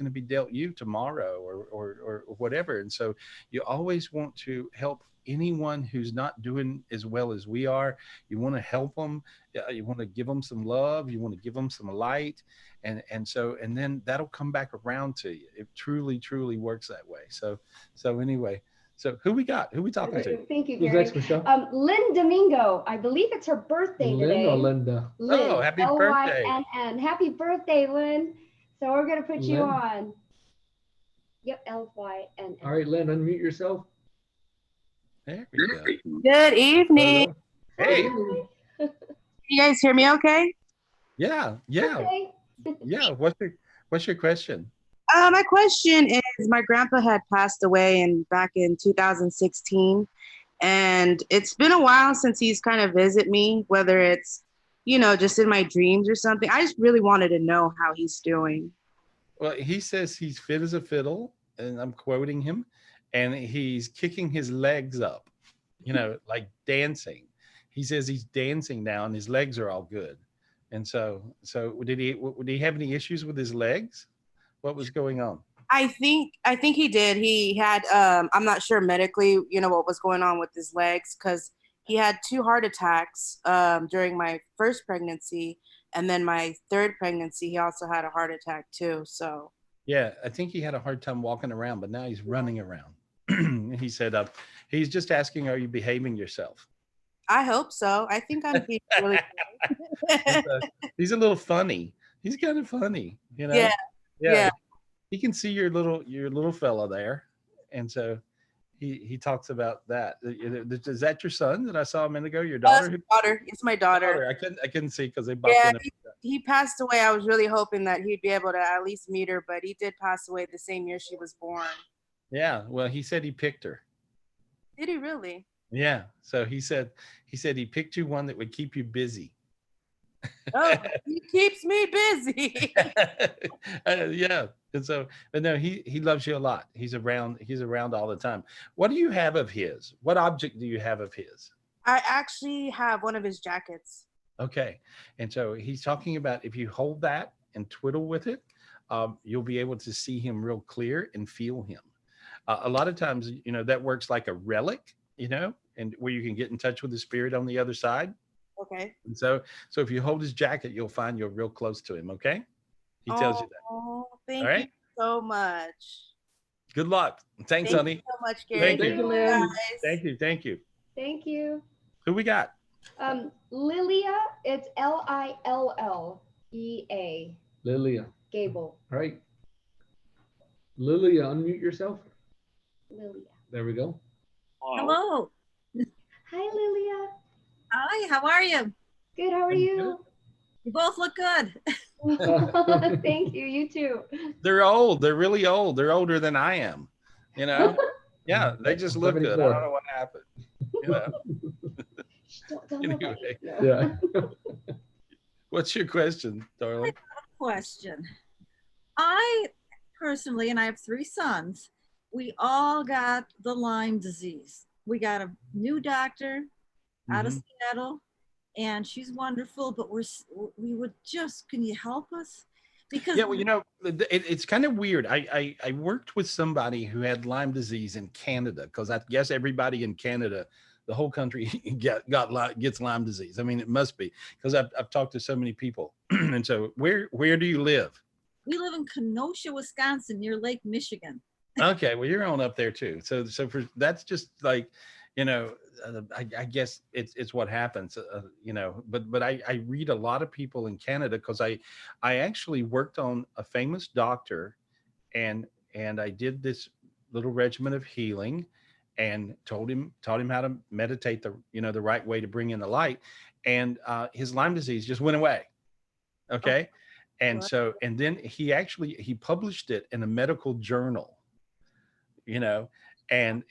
be dealt you tomorrow or whatever. And so you always want to help anyone who's not doing as well as we are. You want to help them. You want to give them some love. You want to give them some light. And then that'll come back around to you. It truly, truly works that way. So anyway, so who we got? Who we talking to? Thank you, Who's Gary. next, Michelle? Lynn Domingo. I believe it's her birthday Lynn today. or Linda? Lynn, Oh, happy birthday. L-Y-N-N. Happy birthday, Lynn. So we're going to put you Lynn. on. Yep, L-Y-N-N. All right, Lynn, unmute yourself. There we go. Good evening. Hey. Can you guys hear me okay? Yeah. Okay. Yeah. What's your question? My question is, my grandpa had passed away back in 2016, and it's been a while since he's kind of visited me, whether it's, just in my dreams or something. I just really wanted to know how he's doing. Well, he says he's fit as a fiddle, and I'm quoting him, and he's kicking his legs up, like dancing. He says he's dancing now, and his legs are all good. And so did he have any issues with his legs? What was going on? I think he did. He had, I'm not sure medically, what was going on with his legs, because he had 2 heart attacks during my first pregnancy, and then my 3rd pregnancy, he also had a heart attack too. So yeah, I think he had a hard time walking around, but now he's running around. He said, he's just asking, are you behaving yourself? I hope so. I think I'm being really He's a little funny. He's kind of funny, Yeah. He can see your little fella there, and so he talks about that. Is that your son that I saw a minute ago? Your daughter? It's my daughter. I couldn't see because they bopped Yeah, in. he passed away. I was really hoping that he'd be able to at least meet her, but he did pass away the same year she was born. Yeah, well, he said he picked her. Did he really? Yeah, so he said he picked you one that would keep you busy. Oh, he keeps me busy. Yeah, and so, but no, he loves you a lot. He's around all the time. What do you have of his? What object do you have of his? I actually have one of his jackets. Okay, and so he's talking about if you hold that and twiddle with it, you'll be able to see him real clear and feel him. A lot of times, that works like a relic, and where you can get in touch with the spirit on the other side. Okay. And so if you hold his jacket, you'll find you're real close to him. Okay. He tells you that. Oh, thank All right? you so much. Good luck. Thanks, Thank honey. you so much, Gary. Thank you. Guys. Thank you. Thank you. Thank you. Who we got? Lilia, it's Lillea. Lilia. Gable. All right. Lilia, unmute yourself. Lilia. There we go. Hello. Hi, Lilia. Hi, how are you? Good, how are you? You both look good. Thank you. You too. They're old. They're really old. They're older than I am. You know? Yeah, they just look good. I 74. don't know what happened. You know? Don't tell nobody. Anyway, Yeah. what's your question, darling? Question. I personally, and I have 3 sons, we all got the Lyme disease. We got a new doctor out of Seattle, and she's wonderful, but we would just, can you help us? Because Yeah, well, you know, it's kind of weird. I worked with somebody who had Lyme disease in Canada, because I guess everybody in Canada, the whole country gets Lyme disease. I mean, it must be, because I've talked to so many people. And so where do you live? we live in Kenosha, Wisconsin, near Lake Michigan. Okay, well, you're on up there too. So for that's just like, you know, I guess it's what happens, you know. But I read a lot of people in Canada, because I actually worked on a famous doctor, and I did this little regimen of healing, and taught him how to meditate the right way to bring in the light, and his Lyme disease just went away. Okay, and so and then he published it in a medical journal. You know, and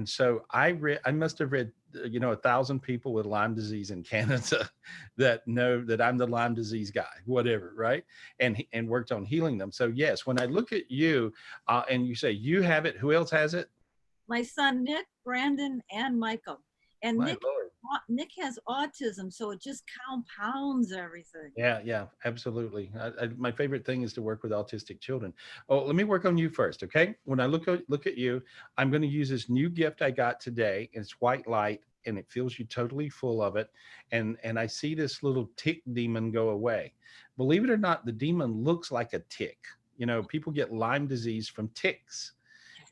so I must have read, you know, 1,000 people with Lyme disease in Canada that know that I'm the Lyme disease guy, whatever, right? And worked on healing them. So yes, when I look at you, and you say you have it, who else has it? My son Nick, Brandon, and Michael. And My Lord. Nick has autism, so it just compounds everything. Yeah, absolutely. My favorite thing is to work with autistic children. Oh, let me work on you first, okay? When I look at you, I'm going to use this new gift I got today. And it's white light, and it fills you totally full of it. And I see this little tick demon go away. Believe it or not, the demon looks like a tick. You know, people get Lyme disease from ticks.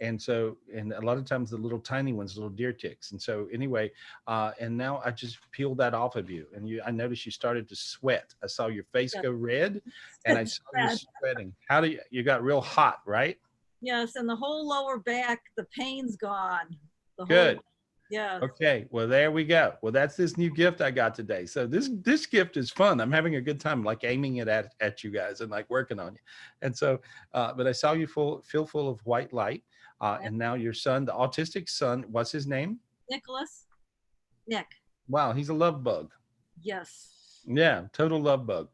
And so, and a lot of times the little tiny ones, little deer ticks. And so anyway, and now I just peeled that off of you, and I noticed you started to sweat. I saw your face go red, and I saw you sweating. You got real hot, right? Yes, and the whole lower back, the pain's gone. Good. Yeah. Okay, well, there we go. Well, that's this new gift I got today. So this gift is fun. I'm having a good time, like aiming it at you guys and like working on you. And so, but I saw you feel full of white light. And now your son, the autistic son, what's his name? Nicholas. Nick. Wow, he's a love bug. Yes. Yeah, total love bug.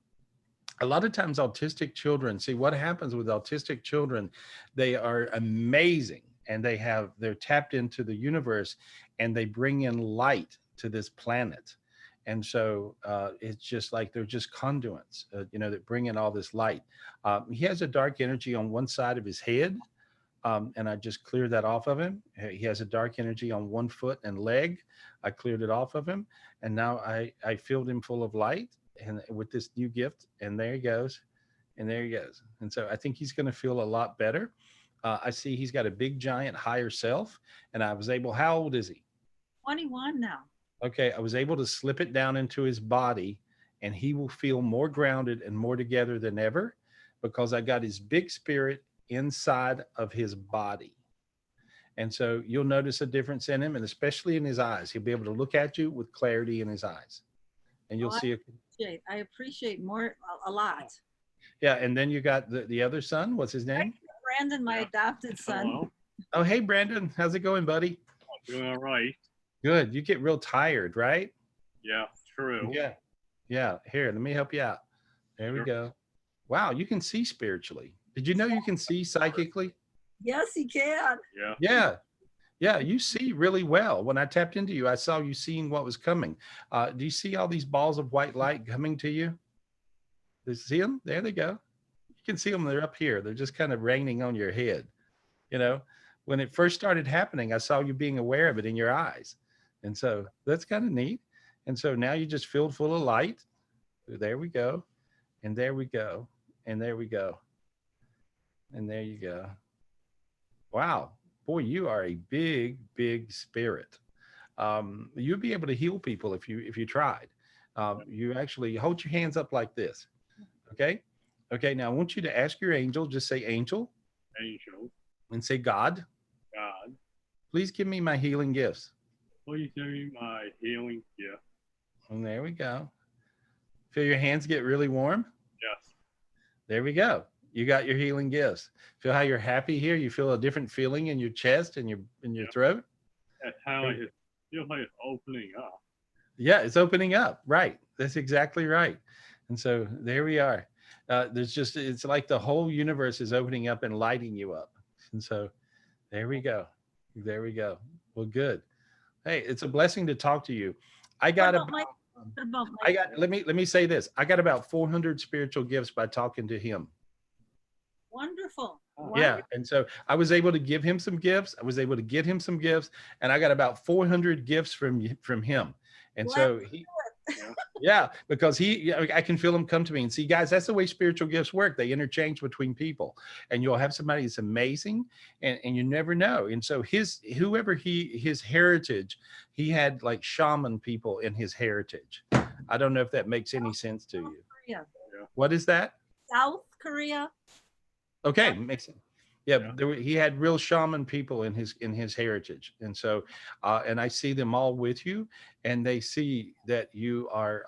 A lot of times autistic children, see what happens with autistic children, they are amazing, and they're tapped into the universe, and they bring in light to this planet. And so it's just like they're just conduits, you know, that bring in all this light. He has a dark energy on one side of his head. And I just cleared that off of him. He has a dark energy on one foot and leg. I cleared it off of him. And now I filled him full of light, and with this new gift, and there he goes. And there he goes. And so I think he's going to feel a lot better. I see he's got a big, giant higher self. And I was able, how old is he? 21 now. Okay. I was able to slip it down into his body, and he will feel more grounded and more together than ever, because I got his big spirit inside of his body. And so you'll notice a difference in him, and especially in his eyes. He'll be able to look at you with clarity in his eyes, and you'll see I appreciate more a lot. Yeah. And then you got the other son. What's his name? Brandon, my adopted son. Hello. Oh, hey, Brandon. How's it going, buddy? Doing all right. Good. You get real tired, right? Yeah, true. Yeah. Here, let me help you out. There we go. Wow, you can see spiritually. Did you know you can see psychically? Yes, he can. Yeah, you see really well. When I tapped into you, I saw you seeing what was coming. Do you see all these balls of white light coming to you? Do you see them? There they go. You can see them. They're up here. They're just kind of raining on your head. You know, when it first started happening, I saw you being aware of it in your eyes. And so that's kind of neat. And so now you just filled full of light. There we go. And there we go. And there we go. And there you go. Wow. Boy, you are a big, big spirit. You'd be able to heal people if you tried. You actually hold your hands up like this. Okay. Okay. Now I want you to ask your angel, just say angel. Angel. And say God. God. Please give me my healing gifts. Please give me my healing gift. And there we go. Feel your hands get really warm? Yes. There we go. You got your healing gifts. Feel how you're happy here? You feel a different feeling in your chest and your throat? That talent is feels like it's opening up. Yeah, it's opening up. Right. That's exactly right. And so there we are. It's like the whole universe is opening up and lighting you up. And so there we go. There we go. Well, good. Hey, it's a blessing to talk to you. I got about, let me say this. I got about 400 spiritual gifts by talking to him. Wonderful. Yeah. And so I was able to give him some gifts. I was able to get him some gifts, and I got about 400 gifts from him. And so yeah, because I can feel him come to me. And see, guys, that's the way spiritual gifts work. They interchange between people, and you'll have somebody that's amazing, and you never know. And so his heritage, he had like shaman people in his heritage. I don't know if that makes any sense to you. Korea. What is that? South Korea. Okay, makes sense. Yeah, he had real shaman people in his heritage, and so and I see them all with you, and they see that you are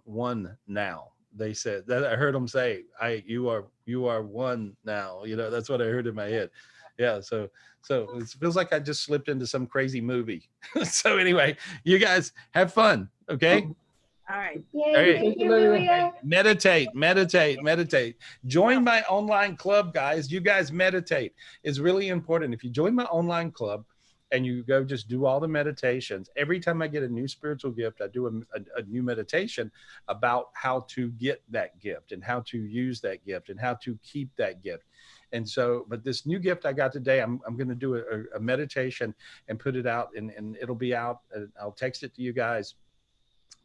one now. They said that. I heard them say, you are one now." You know, that's what I heard in my head. Yeah, so it feels like I just slipped into some crazy movie. So anyway, you guys have fun, okay? All right. Yay, All right. thank you, Maria. Meditate. Join my online club, guys. You guys meditate. It's really important. If you join my online club and you go just do all the meditations, every time I get a new spiritual gift, I do a new meditation about how to get that gift and how to use that gift and how to keep that gift. And so, but this new gift I got today, I'm going to do a meditation and put it out, and it'll be out. I'll text it to you guys.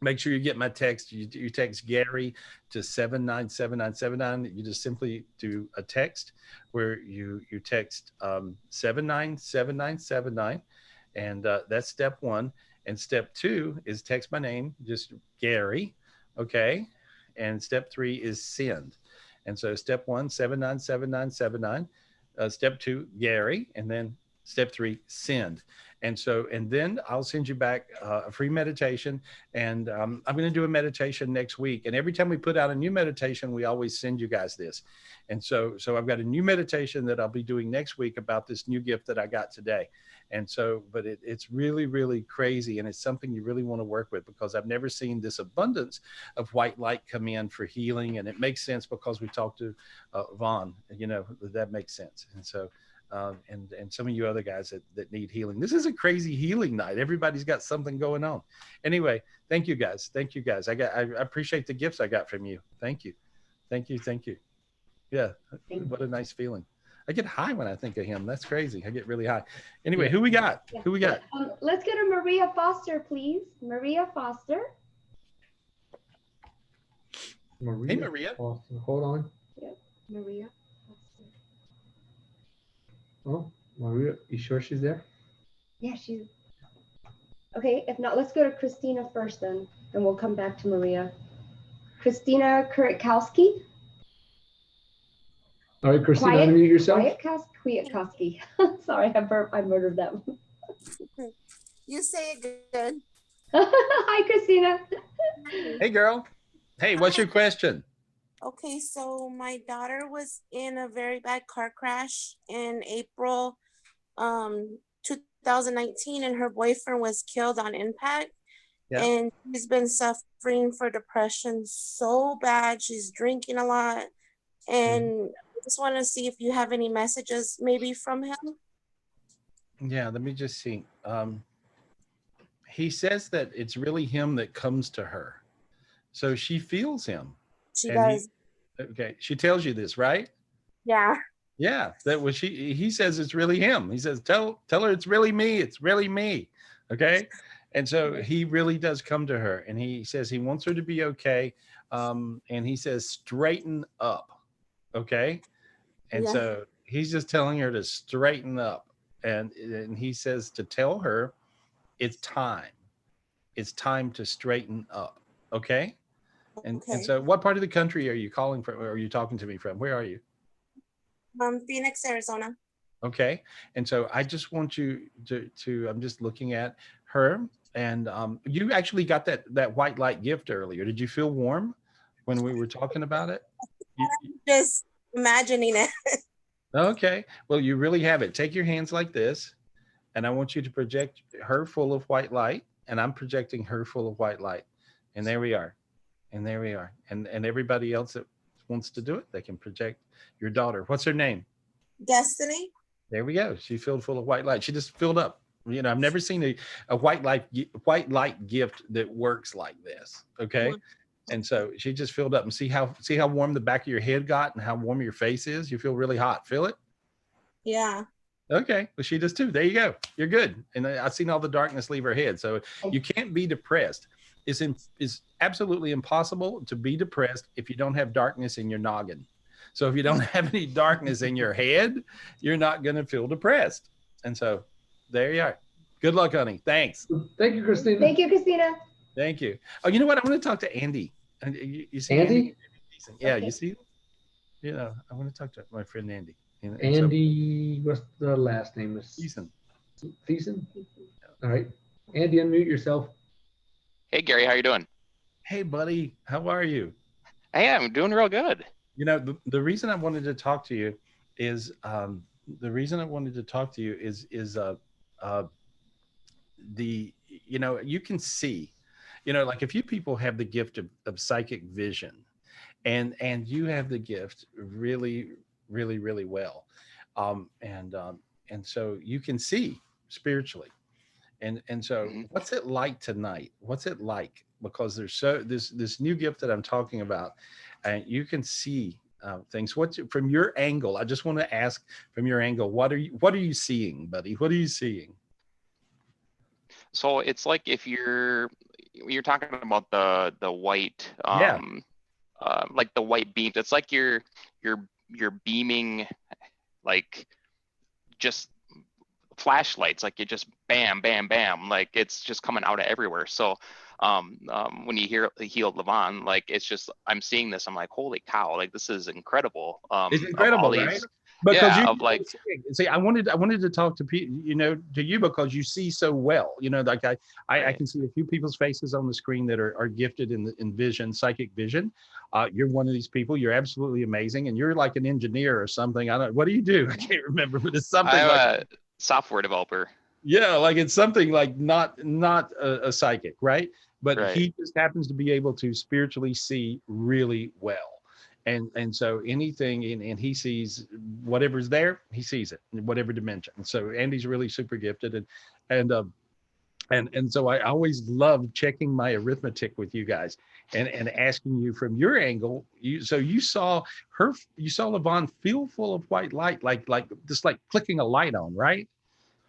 Make sure you get my text. You text Gary to 797979. You just simply do a text where you text 797979, and that's step one. And step two is text my name, just Gary, okay? And step three is send. And so step one, 797979. Step two, Gary, and then step three, send. And so, and then I'll send you back a free meditation, and I'm going to do a meditation next week. And every time we put out a new meditation, we always send you guys this. And so I've got a new meditation that I'll be doing next week about this new gift that I got today. And so, but it's really, really crazy. And it's something you really want to work with, because I've never seen this abundance of white light come in for healing. And it makes sense because we talked to Vaughn, you know, that makes sense. And so, and some of you other guys that need healing. This is a crazy healing night. Everybody's got something going on. Anyway, thank you guys. Thank you guys. I appreciate the gifts I got from you. Thank you. Thank you. Thank you. Yeah. What a nice feeling. I get high when I think of him. That's crazy. I get really high. Anyway, who we got? Yeah. Who we got? Let's get a Maria Foster, please. Maria Foster. Maria. Hey, Maria. Foster. Hold on. Yep, Maria. Oh, Maria, you sure she's there? Yeah, she's okay. If not, let's go to Christina first, then, and we'll come back to Maria. Christina Kuritkowski. All right, Christina, unmute yourself. Kwiatkowski. Sorry, I murdered them. You say it good. Hi, Christina. Hey, girl. Hey, what's your question? Okay, so my daughter was in a very bad car crash in April 2019, and her boyfriend was killed on impact. Yeah. And she's been suffering for depression so bad. She's drinking a lot. And I just want to see if you have any messages maybe from him. Yeah, let me just see. He says that it's really him that comes to her. So she feels him. She does. Okay, she tells you this, right? Yeah. Yeah, that was he says it's really him. He says, tell her it's really me. It's really me. Okay. And so he really does come to her, and he says he wants her to be okay. And he says, straighten up. Okay. And so he's just telling her to straighten up. And he says to tell her it's time. It's time to straighten up. Okay. And so what part of the country are you calling from, or are you talking to me from? Where are you? Phoenix, Arizona. Okay. And so I just want you to I'm just looking at her, and you actually got that white light gift earlier. Did you feel warm? when we were talking about it? Just imagining it. Okay. Well, you really have it. Take your hands like this, and I want you to project her full of white light, and I'm projecting her full of white light. And there we are. And there we are. And everybody else that wants to do it, they can project your daughter. What's her name? Destiny. There we go. She filled full of white light. She just filled up. You know, I've never seen a white light gift that works like this. Okay. And so she just filled up, and see how warm the back of your head got and how warm your face is. You feel really hot. Feel it? Yeah. Okay. Well, she does too. There you go. You're good. And I've seen all the darkness leave her head. So you can't be depressed. It's absolutely impossible to be depressed if you don't have darkness in your noggin. So if you don't have any darkness in your head, you're not going to feel depressed. And so there you are. Good luck, honey. Thanks. Thank you, Christina. Thank you, Christina. Thank you. Oh, you know what? I want to talk to Andy. And you see Andy? Yeah, Okay. you see? You know, I want to talk to my friend Andy. And Andy, what's the last name? Thiessen. Thiessen? All right. Andy, unmute yourself. Hey, Gary, how you doing? Hey, buddy. How are you? Hey, I'm doing real good. You know, the reason I wanted to talk to you is you know, you can see, you know, like if you people have the gift of psychic vision, and you have the gift really, really, really well, and so you can see spiritually, and so what's it like tonight? What's it like? Because there's this new gift that I'm talking about, and you can see things. What's from your angle? I just want to ask from your angle, what are you seeing, buddy? What are you seeing? So it's like if you're talking about the white, like the white beams. It's like you're beaming, like just flashlights, like you just bam, bam, bam, like it's just coming out of everywhere. So when you heal Lavon, like it's just, I'm seeing this, I'm like, holy cow, like this is incredible. It's incredible, right? Because yeah, you of like, see, I wanted to talk to people, you know, to you, because you see so well, you know, like I can see a few people's faces on the screen that are gifted in vision, psychic vision. You're one of these people. You're absolutely amazing, and you're like an engineer or something. I don't. What do you do? I can't remember, but it's something I'm like a software developer. Yeah, like it's something like not a psychic, right? But he just happens to be able to spiritually see really well. And so anything, and he sees whatever's there, he sees it in whatever dimension. So Andy's really super gifted, and so I always love checking my arithmetic with you guys and asking you from your angle. You saw Lavon feel full of white light, like just like clicking a light on, right?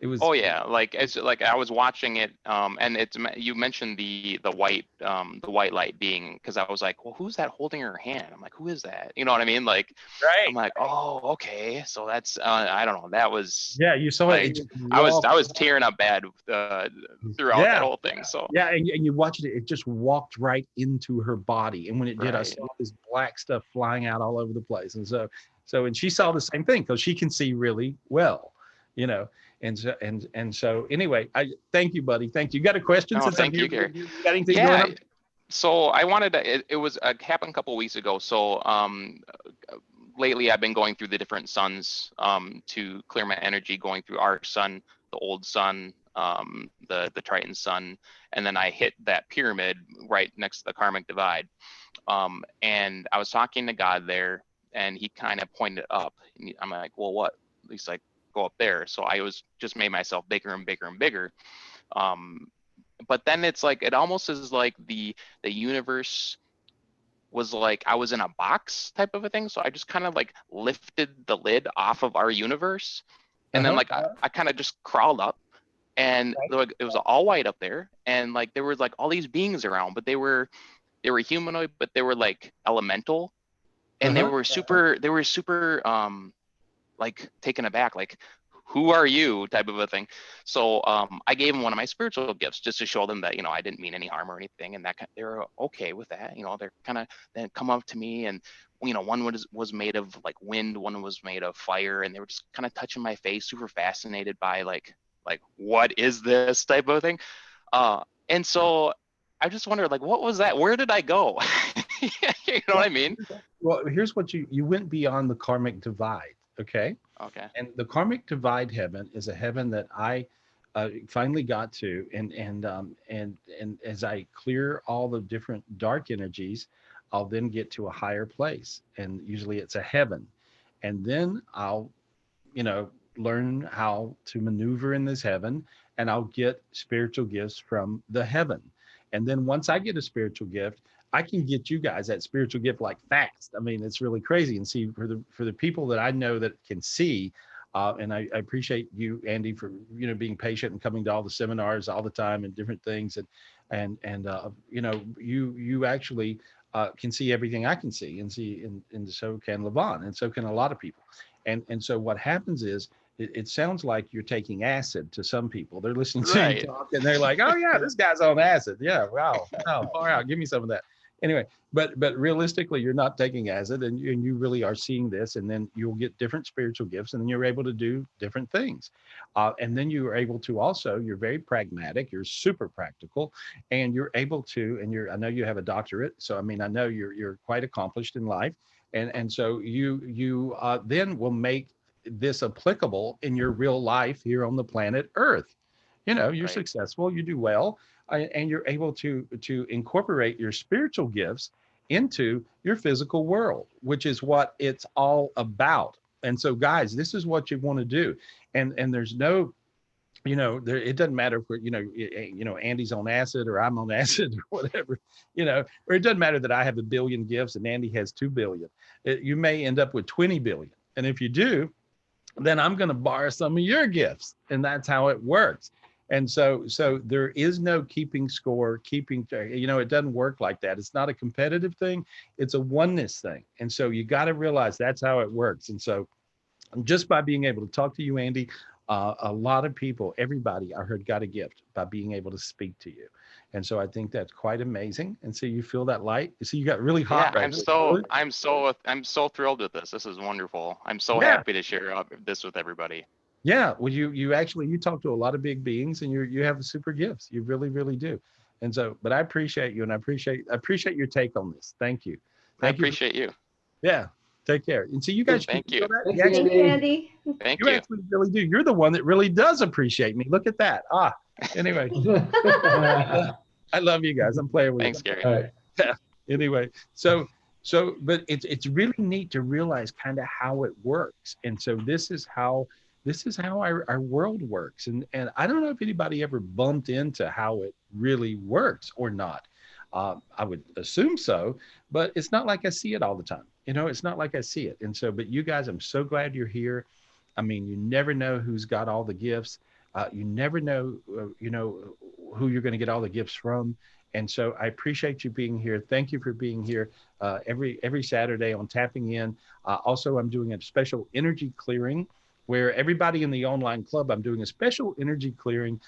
It was. Oh yeah, like it's like I was watching it, and it's, you mentioned the white light being, because I was like, well, who's that holding her hand? I'm like, who is that? You know what I mean? Like, right. I'm like, oh, okay, so that's I don't know. That was, yeah, you saw like, it. I was tearing up bad throughout that whole thing. So yeah, and you watched it. It just walked right into her body, and when it did, I saw this black stuff flying out all over the place. And so and she saw the same thing because she can see really well, you know. And so anyway, I thank you, buddy. Thank you. You got a question? Oh, thank you, Gary. You got anything going on? So I wanted to, it was happened a couple of weeks ago. So lately I've been going through the different suns to clear my energy, going through our sun, the old sun, the Triton sun, and then I hit that pyramid right next to the karmic divide. And I was talking to God there, and he kind of pointed up. And I'm like, well, what? He's like, go up there. So I was just made myself bigger and bigger and bigger. But then it's like, it almost is like the universe was like, I was in a box type of a thing. So I just kind of like lifted the lid off of our universe. And then like, I kind of just crawled up, and like, it was all white up there. And like, there was like all these beings around, but they were humanoid, but they were like elemental. And they were super like taken aback, like, who are you, type of a thing. So I gave them one of my spiritual gifts just to show them that, you know, I didn't mean any harm or anything, and that they were okay with that. You know, they're kind of then come up to me, and you know, one was made of like wind, one was made of fire, and they were just kind of touching my face, super fascinated by like what is this type of thing. And so I just wondered, like, what was that? Where did I go? You know what I mean? Well, here's what you went beyond the karmic divide. Okay. Okay. And the karmic divide heaven is a heaven that I finally got to, and as I clear all the different dark energies, I'll then get to a higher place, and usually it's a heaven, and then I'll, learn how to maneuver in this heaven, and I'll get spiritual gifts from the heaven, and then once I get a spiritual gift, I can get you guys that spiritual gift like fast. I mean, it's really crazy. And see, for the people that I know that can see, and I appreciate you, Andy, for being patient and coming to all the seminars all the time and different things, and you actually can see everything I can see, and so can Lavon, and so can a lot of people, and so what happens is, it sounds like you're taking acid to some people. They're listening to you talk, and they're like, "Oh yeah, this guy's on acid. Yeah, wow, far out. Give me some of that." Anyway, but realistically, you're not taking acid, and you really are seeing this, and then you'll get different spiritual gifts, and then you're able to do different things, and then you are able to also. You're very pragmatic. You're super practical, and you're able to. And I know you have a doctorate, so I mean, I know you're quite accomplished in life, and so you then will make this applicable in your real life here on the planet Earth. You're successful, you do well, and you're able to incorporate your spiritual gifts into your physical world, which is what it's all about. And so, guys, this is what you want to do. And there's no, it doesn't matter if Andy's on acid or I'm on acid or whatever, or it doesn't matter that I have 1 billion gifts and Andy has 2 billion. You may end up with 20 billion. And if you do, then I'm going to borrow some of your gifts, and that's how it works. And so there is no keeping score, it doesn't work like that. It's not a competitive thing. It's a oneness thing. And so you got to realize that's how it works. And so just by being able to talk to you, Andy, a lot of people, everybody I heard got a gift by being able to speak to you. And so I think that's quite amazing. And so you feel that light. You see, you got really hot. Yeah, right I'm so thrilled with this. This is wonderful. I'm so happy to share this with everybody. Yeah, well, you talk to a lot of big beings, and you have super gifts. You really, really do. And so, but I appreciate you, and I appreciate your take on this. Thank you. I appreciate you. Yeah. Take care. And so you guys, thank you. Thank you, Andy. Thank you. You actually really do. You're the one that really does appreciate me. Look at that. Anyway. I love you guys. I'm playing with you. Thanks, Gary. All right. Yeah. Anyway, but it's really neat to realize kind of how it works. And so this is how our world works. And I don't know if anybody ever bumped into how it really works or not. I would assume so, but it's not like I see it all the time. It's not like I see it. And so, but you guys, I'm so glad you're here. I mean, you never know who's got all the gifts. You never know, who you're going to get all the gifts from. And so I appreciate you being here. Thank you for being here every Saturday on Tapping In. Also, I'm doing a special energy clearing where everybody in the online club, I'm doing a special energy clearing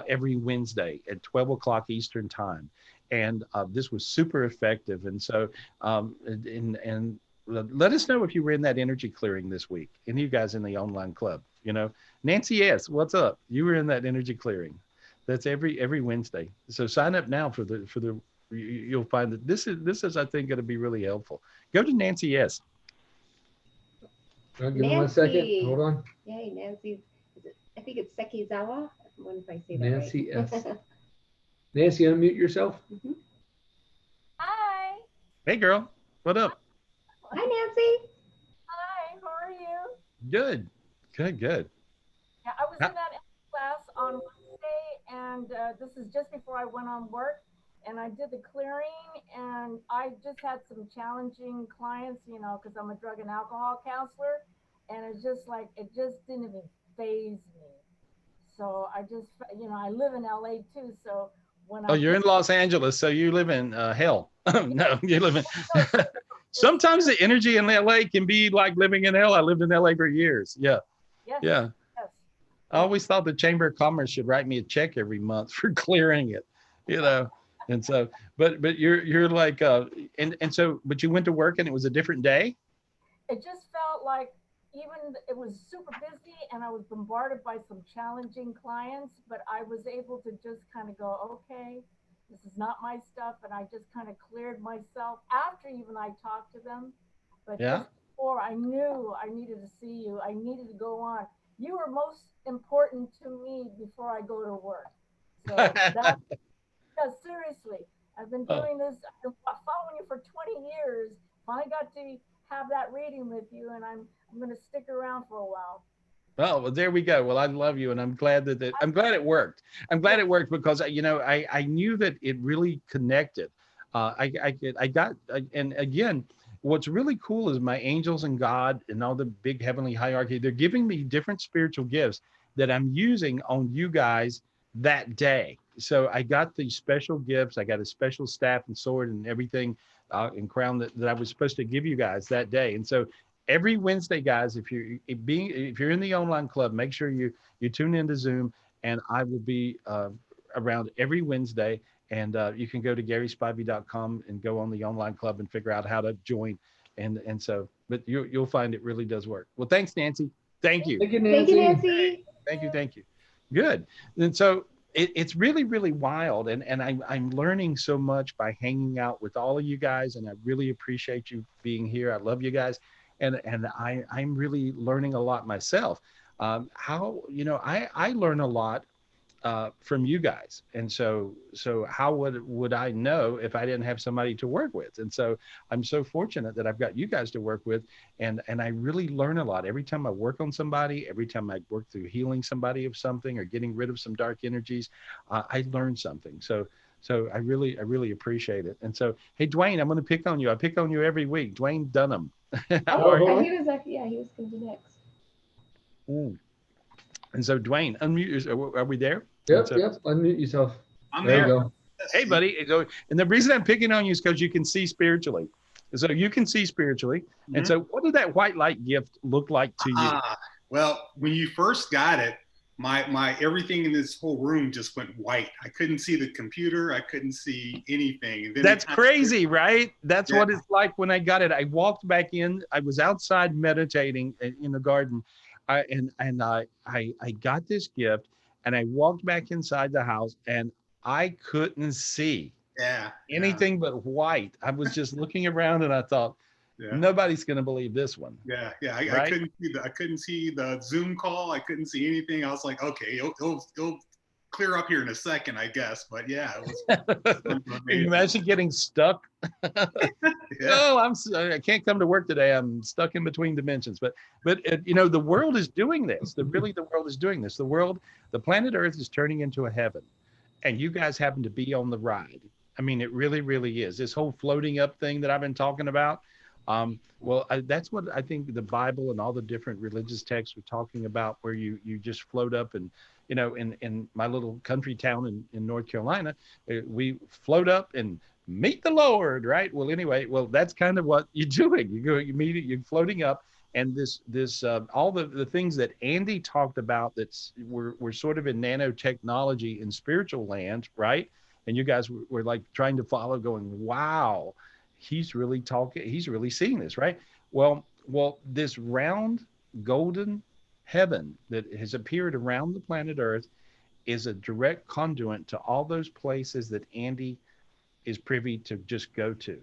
every Wednesday at 12 o'clock Eastern time. And this was super effective. And so, and let us know if you were in that energy clearing this week. Any of you guys in the online club, Nancy S., what's up? You were in that energy clearing. That's every Wednesday. So sign up now for the. You'll find that this is I think going to be really helpful. Go to Nancy S. Give me 1 second. Hold on. Yay, Nancy. I think it's Sekizawa. I wonder if I say that Nancy right. S. Nancy, unmute yourself. Mm-hmm. Hi. Hey, girl. What up? Hi, Nancy. Hi. How are you? Good. Yeah, I was in that class on Wednesday, and this is just before I went on work, and I did the clearing, and I just had some challenging clients, because I'm a drug and alcohol counselor, and it's just like, it just didn't even faze me. So I just, I live in LA too, so when you're in Los Angeles, so you live in hell. No, you live in. Sometimes the energy in LA can be like living in hell. I lived in LA for years. Yeah. Yes. Yeah. Yes. I always thought the Chamber of Commerce should write me a check every month for clearing it, And so, but you're like, and so, but you went to work and it was a different day. It just felt like it was super busy, and I was bombarded by some challenging clients, but I was able to just kind of go, okay, This is not my stuff. And I just kind of cleared myself after even I talked to them. But Yeah. just before, I knew I needed to see you. I needed to go on. You were most important to me before I go to work. So that, yeah, seriously, I've been doing this, I've been following you for 20 years. Finally got to have that reading with you, and I'm going to stick around for a while. Oh, well, there we go. Well, I love you, and I'm glad that I'm glad it worked. I'm glad it worked because I knew that it really connected. And again, what's really cool is my angels and God and all the big heavenly hierarchy. They're giving me different spiritual gifts that I'm using on you guys that day. So I got these special gifts. I got a special staff and sword and everything and crown that I was supposed to give you guys that day. And so every Wednesday, guys, if you're in the online club, make sure you tune into Zoom, and I will be around every Wednesday. And you can go to GarySpivey.com and go on the online club and figure out how to join. And so, but you'll find it really does work. Well, thanks, Nancy. Thank you. Thank you, Nancy. Thank you, Nancy. Thank you. Good. And so it's really, really wild. And I'm learning so much by hanging out with all of you guys. And I really appreciate you being here. I love you guys. And I'm really learning a lot myself. I learn a lot from you guys. And so how would I know if I didn't have somebody to work with? And so I'm so fortunate that I've got you guys to work with. And I really learn a lot. Every time I work on somebody, every time I work through healing somebody of something or getting rid of some dark energies, I learn something. So I really appreciate it. And so, hey, Dwayne, I'm going to pick on you. I pick on you every week. Dwayne Dunham. How are you? He was like, yeah, he was going to be next. And so, Dwayne, unmute. Are we there? Yep. Unmute yourself. There you go. Hey, buddy. And the reason I'm picking on you is because you can see spiritually. So you can see spiritually. Mm-hmm. And so, what did that white light gift look like to you? Well, when you first got it, my everything in this whole room just went white. I couldn't see the computer. I couldn't see anything. And then that's crazy, right? That's what it's like when I got it. I walked back in. I was outside meditating in the garden, I got this gift, and I walked back inside the house, and I couldn't see anything but white. I was just looking around, and I thought, nobody's going to believe this one. I couldn't see the Zoom call. I couldn't see anything. I was like, okay, it'll clear up here in a second, I guess. But yeah, it was. Can you imagine getting stuck? Oh, I can't come to work today. I'm stuck in between dimensions. But the world is doing this. The world is doing this. The planet Earth is turning into a heaven, and you guys happen to be on the ride. I mean, it really, really is. This whole floating up thing that I've been talking about. That's what I think the Bible and all the different religious texts are talking about, where you just float up. And in my little country town in North Carolina, we float up and meet the Lord, right? Well, anyway, that's kind of what you're doing. You meet it, you're floating up, and this all the things that Andy talked about we're sort of in nanotechnology in spiritual land, right? And you guys were like trying to follow, going, wow, he's really talking, he's really seeing this, right? Well, this round golden heaven that has appeared around the planet Earth is a direct conduit to all those places that Andy is privy to just go to.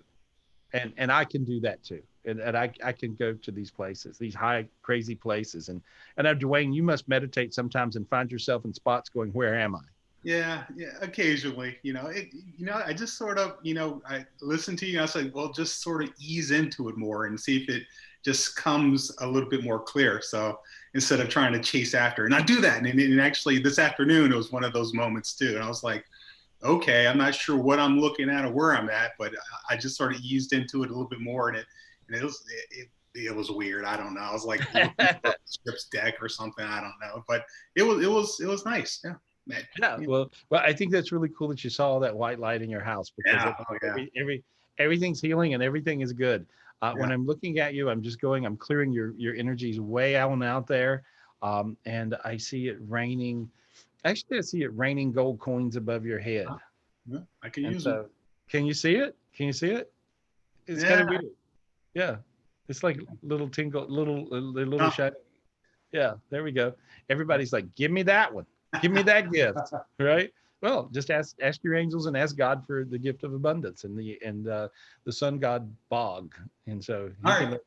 And I can do that too. And I can go to these places, these high, crazy places. And now, Dwayne, you must meditate sometimes and find yourself in spots going, where am I? Yeah, occasionally, I just sort of, I listen to you, and I was like, well, just sort of ease into it more and see if it just comes a little bit more clear. So instead of trying to chase after, and I do that. And actually this afternoon, it was one of those moments too. And I was like, okay, I'm not sure what I'm looking at or where I'm at, but I just sort of eased into it a little bit more. And it was weird. I don't know. I was like, scripts deck or something. I don't know, but it was nice. Yeah. Yeah, well, I think that's really cool that you saw all that white light in your house, because everything's healing and everything is good. When I'm looking at you, I'm clearing your energies way out there, and I see it raining. Actually, I see it raining gold coins above your head. I can use it. Can you see it? It's kind of weird. Yeah, it's like little tingle, little shiny. Yeah, there we go. Everybody's like, give me that one. Give me that gift, right? Well, just ask your angels and ask God for the gift of abundance and the sun god Bog. And so he All can, right.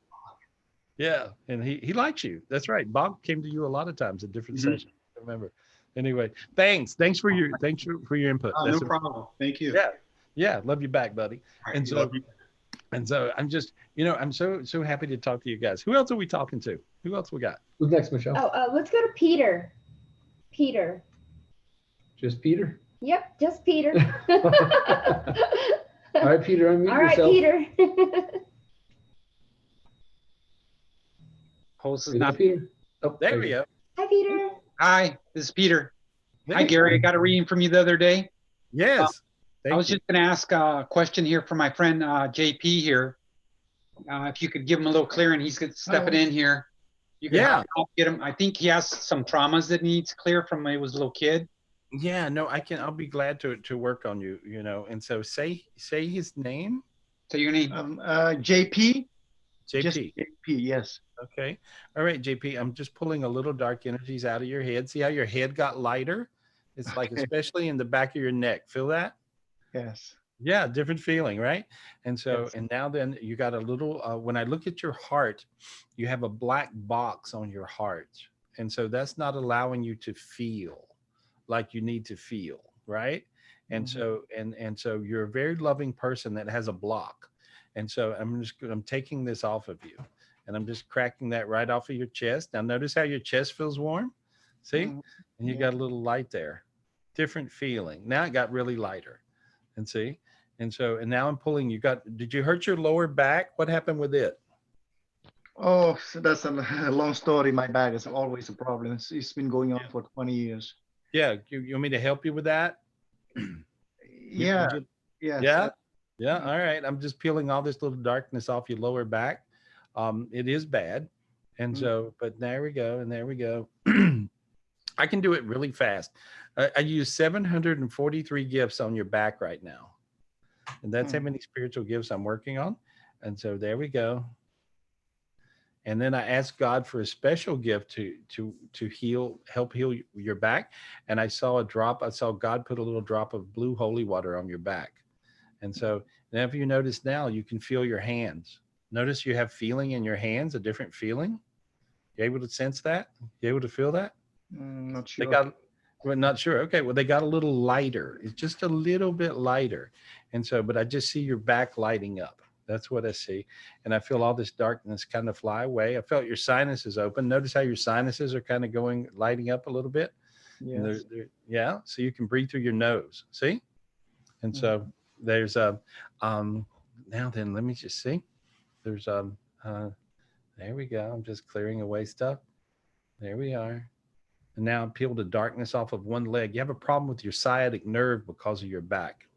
yeah, and he likes you. That's right. Bog came to you a lot of times in different sessions. I remember. Anyway, thanks for your input. Oh, That's no problem. Thank you. yeah, love you back, buddy. All right, And so love you. and so I'm just, I'm so happy to talk to you guys. Who else are we talking to? Who else we got? Who's next, Michelle? Oh, let's go to Peter. Peter. Just Peter? Yep, just Peter. All right, Peter, unmute All right, yourself. Peter. Host is Is that not. Peter? Oh, There we go. Hi, Peter. Hi, this is Peter. There Hi, you Gary. go. I got a reading from you the other day. Yes. I was just going to ask a question here for my friend JP here. If you could give him a little clearing, he's stepping in here. You can help get him. I think he has some traumas that needs clear from when he was a little kid. Yeah, no, I'll be glad to work on you, And so say his name. So your name? JP. JP. Just JP, yes. Okay. All right, JP. I'm just pulling a little dark energies out of your head. See how your head got lighter? It's like, especially in the back of your neck. Feel that? Yes. Yeah, different feeling, right? And so, and now then you got a little, when I look at your heart, you have a black box on your heart. And so that's not allowing you to feel like you need to feel, right? And so, and so you're a very loving person that has a block. And so I'm taking this off of you and I'm just cracking that right off of your chest. Now notice how your chest feels warm. See? And you got a little light there, different feeling. Now it got really lighter. And see? And so, and now I'm pulling, did you hurt your lower back? What happened with it? Oh, so that's a long story. My back is always a problem. It's been going on for 20 years. Yeah. You want me to help you with that? Yeah. Yeah. Yeah. All right. I'm just peeling all this little darkness off your lower back. It is bad. And so, but there we go. And there we go. I can do it really fast. I use 743 gifts on your back right now. And that's how many spiritual gifts I'm working on. And so there we go. And then I asked God for a special gift to help heal your back. And I saw God put a little drop of blue holy water on your back. And so now if you notice now, you can feel your hands. Notice you have feeling in your hands, a different feeling. You able to sense that? You able to feel that? Not sure. Well, not sure. Okay. Well, they got a little lighter. It's just a little bit lighter. And so, but I just see your back lighting up. That's what I see. And I feel all this darkness kind of fly away. I felt your sinuses open. Notice how your sinuses are kind of lighting up a little bit. Yes. Yeah. So you can breathe through your nose. See? And so there's now then let me just see. There's there we go. I'm just clearing away stuff. There we are. And now I peeled the darkness off of one leg. You have a problem with your sciatic nerve because of your back.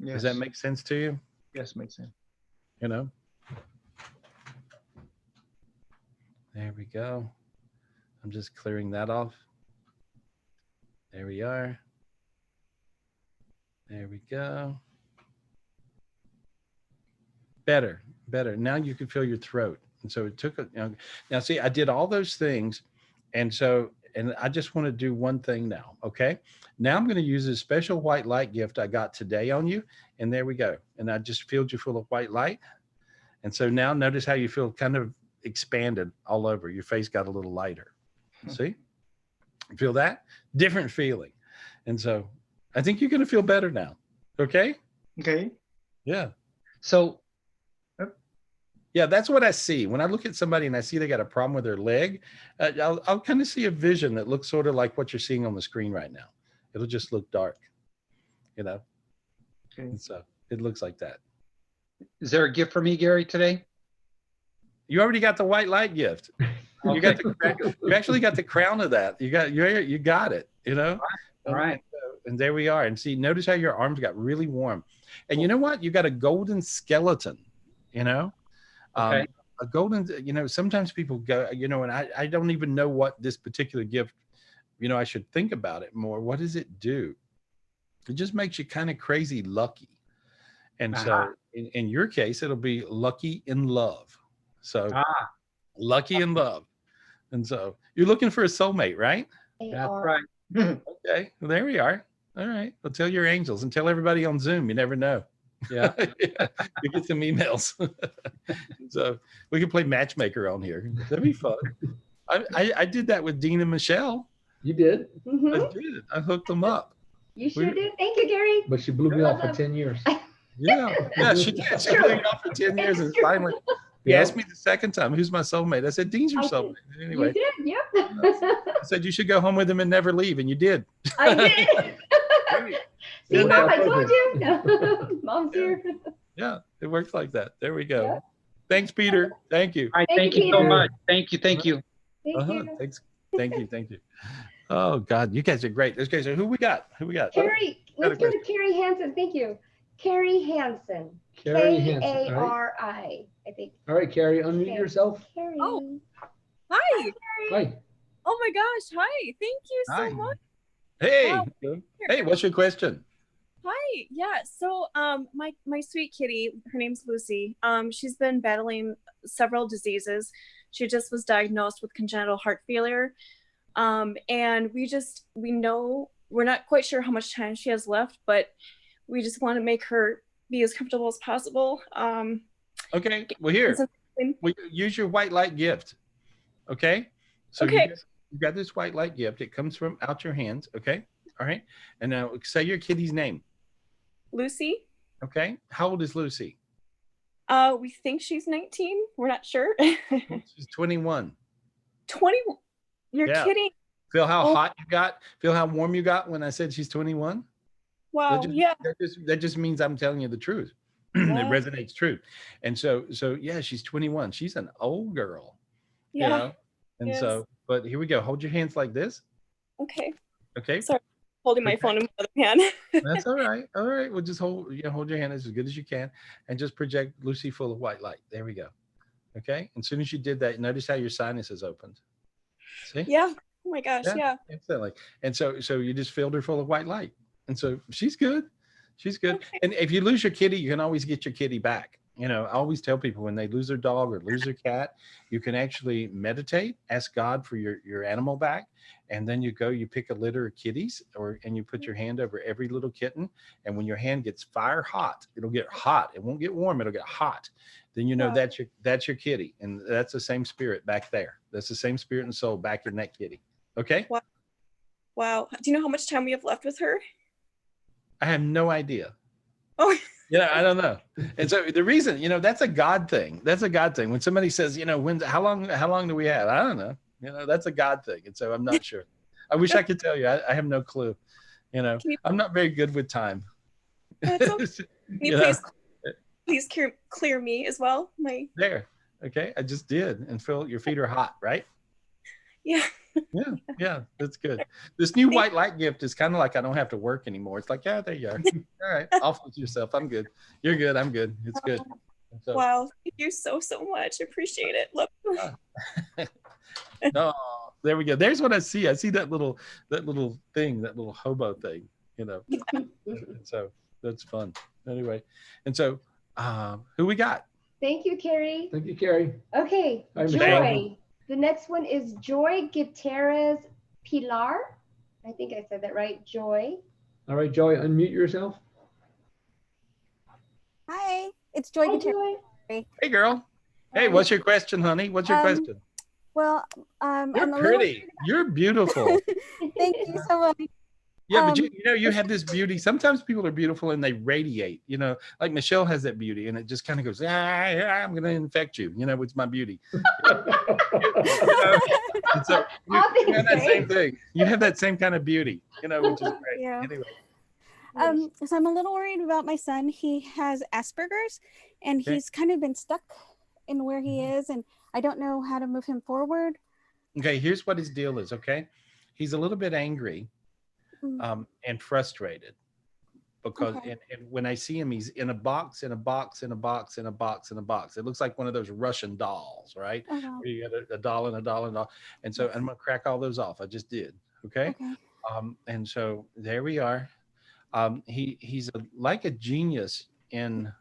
Yes. Does that make sense to you? Yes, makes sense. There we go. I'm just clearing that off. There we are. There we go. Better. Now you can feel your throat. And so it took now see, I did all those things. And I just want to do one thing now. Okay. Now I'm going to use a special white light gift I got today on you. And there we go. And I just filled you full of white light. And so now notice how you feel kind of expanded all over. Your face got a little lighter. See? Feel that? Different feeling. And so I think you're going to feel better now. Okay? Okay. Yeah. So yeah, that's what I see. When I look at somebody and I see they got a problem with their leg, I'll kind of see a vision that looks sort of like what you're seeing on the screen right now. It'll just look dark, Okay. And so it looks like that. Is there a gift for me, Gary, today? You already got the white light gift. You got you actually got the crown of that. You got it, All right. And there we are. And see, notice how your arms got really warm. And you know what? You got a golden skeleton, Okay. A golden, sometimes people go, and I don't even know what this particular gift, I should think about it more. What does it do? It just makes you kind of crazy lucky. And so in your case, it'll be lucky in love. So lucky in love. And so you're looking for a soulmate, right? That's right. Okay, well, there we are. All right. Well, tell your angels and tell everybody on Zoom. You never know. Yeah. You get some emails. So we can play matchmaker on here. That'd be fun. I did that with Dean and Michelle. You did? I did. I hooked them up. You sure did. Thank you, Gary. But she blew me off for 10 years. Yeah. Yeah, she did. She blew me off for 10 years and finally he asked me the second time, who's my soulmate? I said, Dean's your soulmate. Anyway. You did, yep. I said, you should go home with him and never leave. And you did. I did. See, Mom, I told you. Mom's here. Yeah, it works like that. There we go. Yeah. Thanks, Peter. Thank you. All right, thank you so much. Thank you. Thank you. Thanks. Thank you. Thank you. Oh, God, you guys are great. Okay, so who we got? Who we got? Carrie. Let's go to Carrie Hansen. Thank you. Carrie Hansen. Carrie Hansen. K-A-R-I, I think. All right, Carrie, unmute yourself. Carrie. Oh, hi. Hi. Oh my gosh, hi. Thank you so much. Hey. Wow. Hey, what's your question? Hi. Yeah. So my sweet kitty, her name's Lucy. She's been battling several diseases. She just was diagnosed with congenital heart failure. And we know we're not quite sure how much time she has left, but we just want to make her be as comfortable as possible. Okay. Well, here, we use your white light gift. Okay. So you got this white light gift. It comes from out your hands. Okay. All right. And now say your kitty's name. Lucy. Okay. How old is Lucy? We think she's 19. We're not sure. She's 21. 21. You're kidding. Feel how hot you got? Feel how warm you got when I said she's 21? Wow. That just means I'm telling you the truth. It resonates true. And so yeah, she's 21. She's an old girl. Yeah. You know? And so, but here we go. Hold your hands like this. Okay. Okay. Sorry, holding my phone in my other hand. That's all right. All right. Well, just hold your hand as good as you can and just project Lucy full of white light. There we go. Okay. And as soon as you did that, notice how your sinuses opened. See? Yeah. Oh my gosh. Yeah. Instantly. And so you just filled her full of white light. And so she's good. She's good. Okay. And if you lose your kitty, you can always get your kitty back. You know, I always tell people when they lose their dog or lose their cat, you can actually meditate, ask God for your animal back. And then you pick a litter of kitties and you put your hand over every little kitten. And when your hand gets fire hot, it'll get hot. It won't get warm. It'll get hot. Then you know that's your kitty. And that's the same spirit back there. That's the same spirit and soul back in that kitty. Okay. Wow. Do you know how much time we have left with her? I have no idea. Oh, yeah, I don't know. And so the reason, that's a God thing. That's a God thing. When somebody says, how long do we have? I don't know. That's a God thing. And so I'm not sure. I wish I could tell you. I have no clue. I'm not very good with time. That's okay. Can you please clear me as well? There. Okay. I just did. And Phil, your feet are hot, right? Yeah. Yeah, that's good. This new white light gift is kind of like I don't have to work anymore. It's like, yeah, there you are. All right, off with yourself. I'm good. You're good. I'm good. It's good. So, wow, thank you so much. Appreciate it. Love you. Oh, there we go. There's what I see. I see that little thing, that little hobo thing. So that's fun. Anyway, and so who we got? Thank you, Carrie. Thank you, Carrie. Okay, Hi, Joy. The next one is Joy Gutierrez Pilar. I think I said that right, Joy. All right, Joy, unmute yourself. Hi, it's Joy Gutierrez. Hey, girl. Hey, what's your question, honey? What's your question? Well, you're pretty. You're beautiful. Thank you so much. Yeah, but you have this beauty. Sometimes people are beautiful and they radiate, like Michelle has that beauty and it just kind of goes, I'm going to infect you, it's my beauty. And so you have that same thing. You have that same kind of beauty, which is great. Yeah. Anyway. So I'm a little worried about my son. He has Asperger's and he's kind of been stuck in where he is and I don't know how to move him forward. Okay, here's what his deal is, okay? He's a little bit angry. And frustrated because and when I see him, he's in a box, in a box, in a box, in a box, in a box. It looks like one of those Russian dolls, right? Where you got a doll and a doll and a doll. And so I'm gonna crack all those off. I just did. Okay. And so there we are. He's like a genius in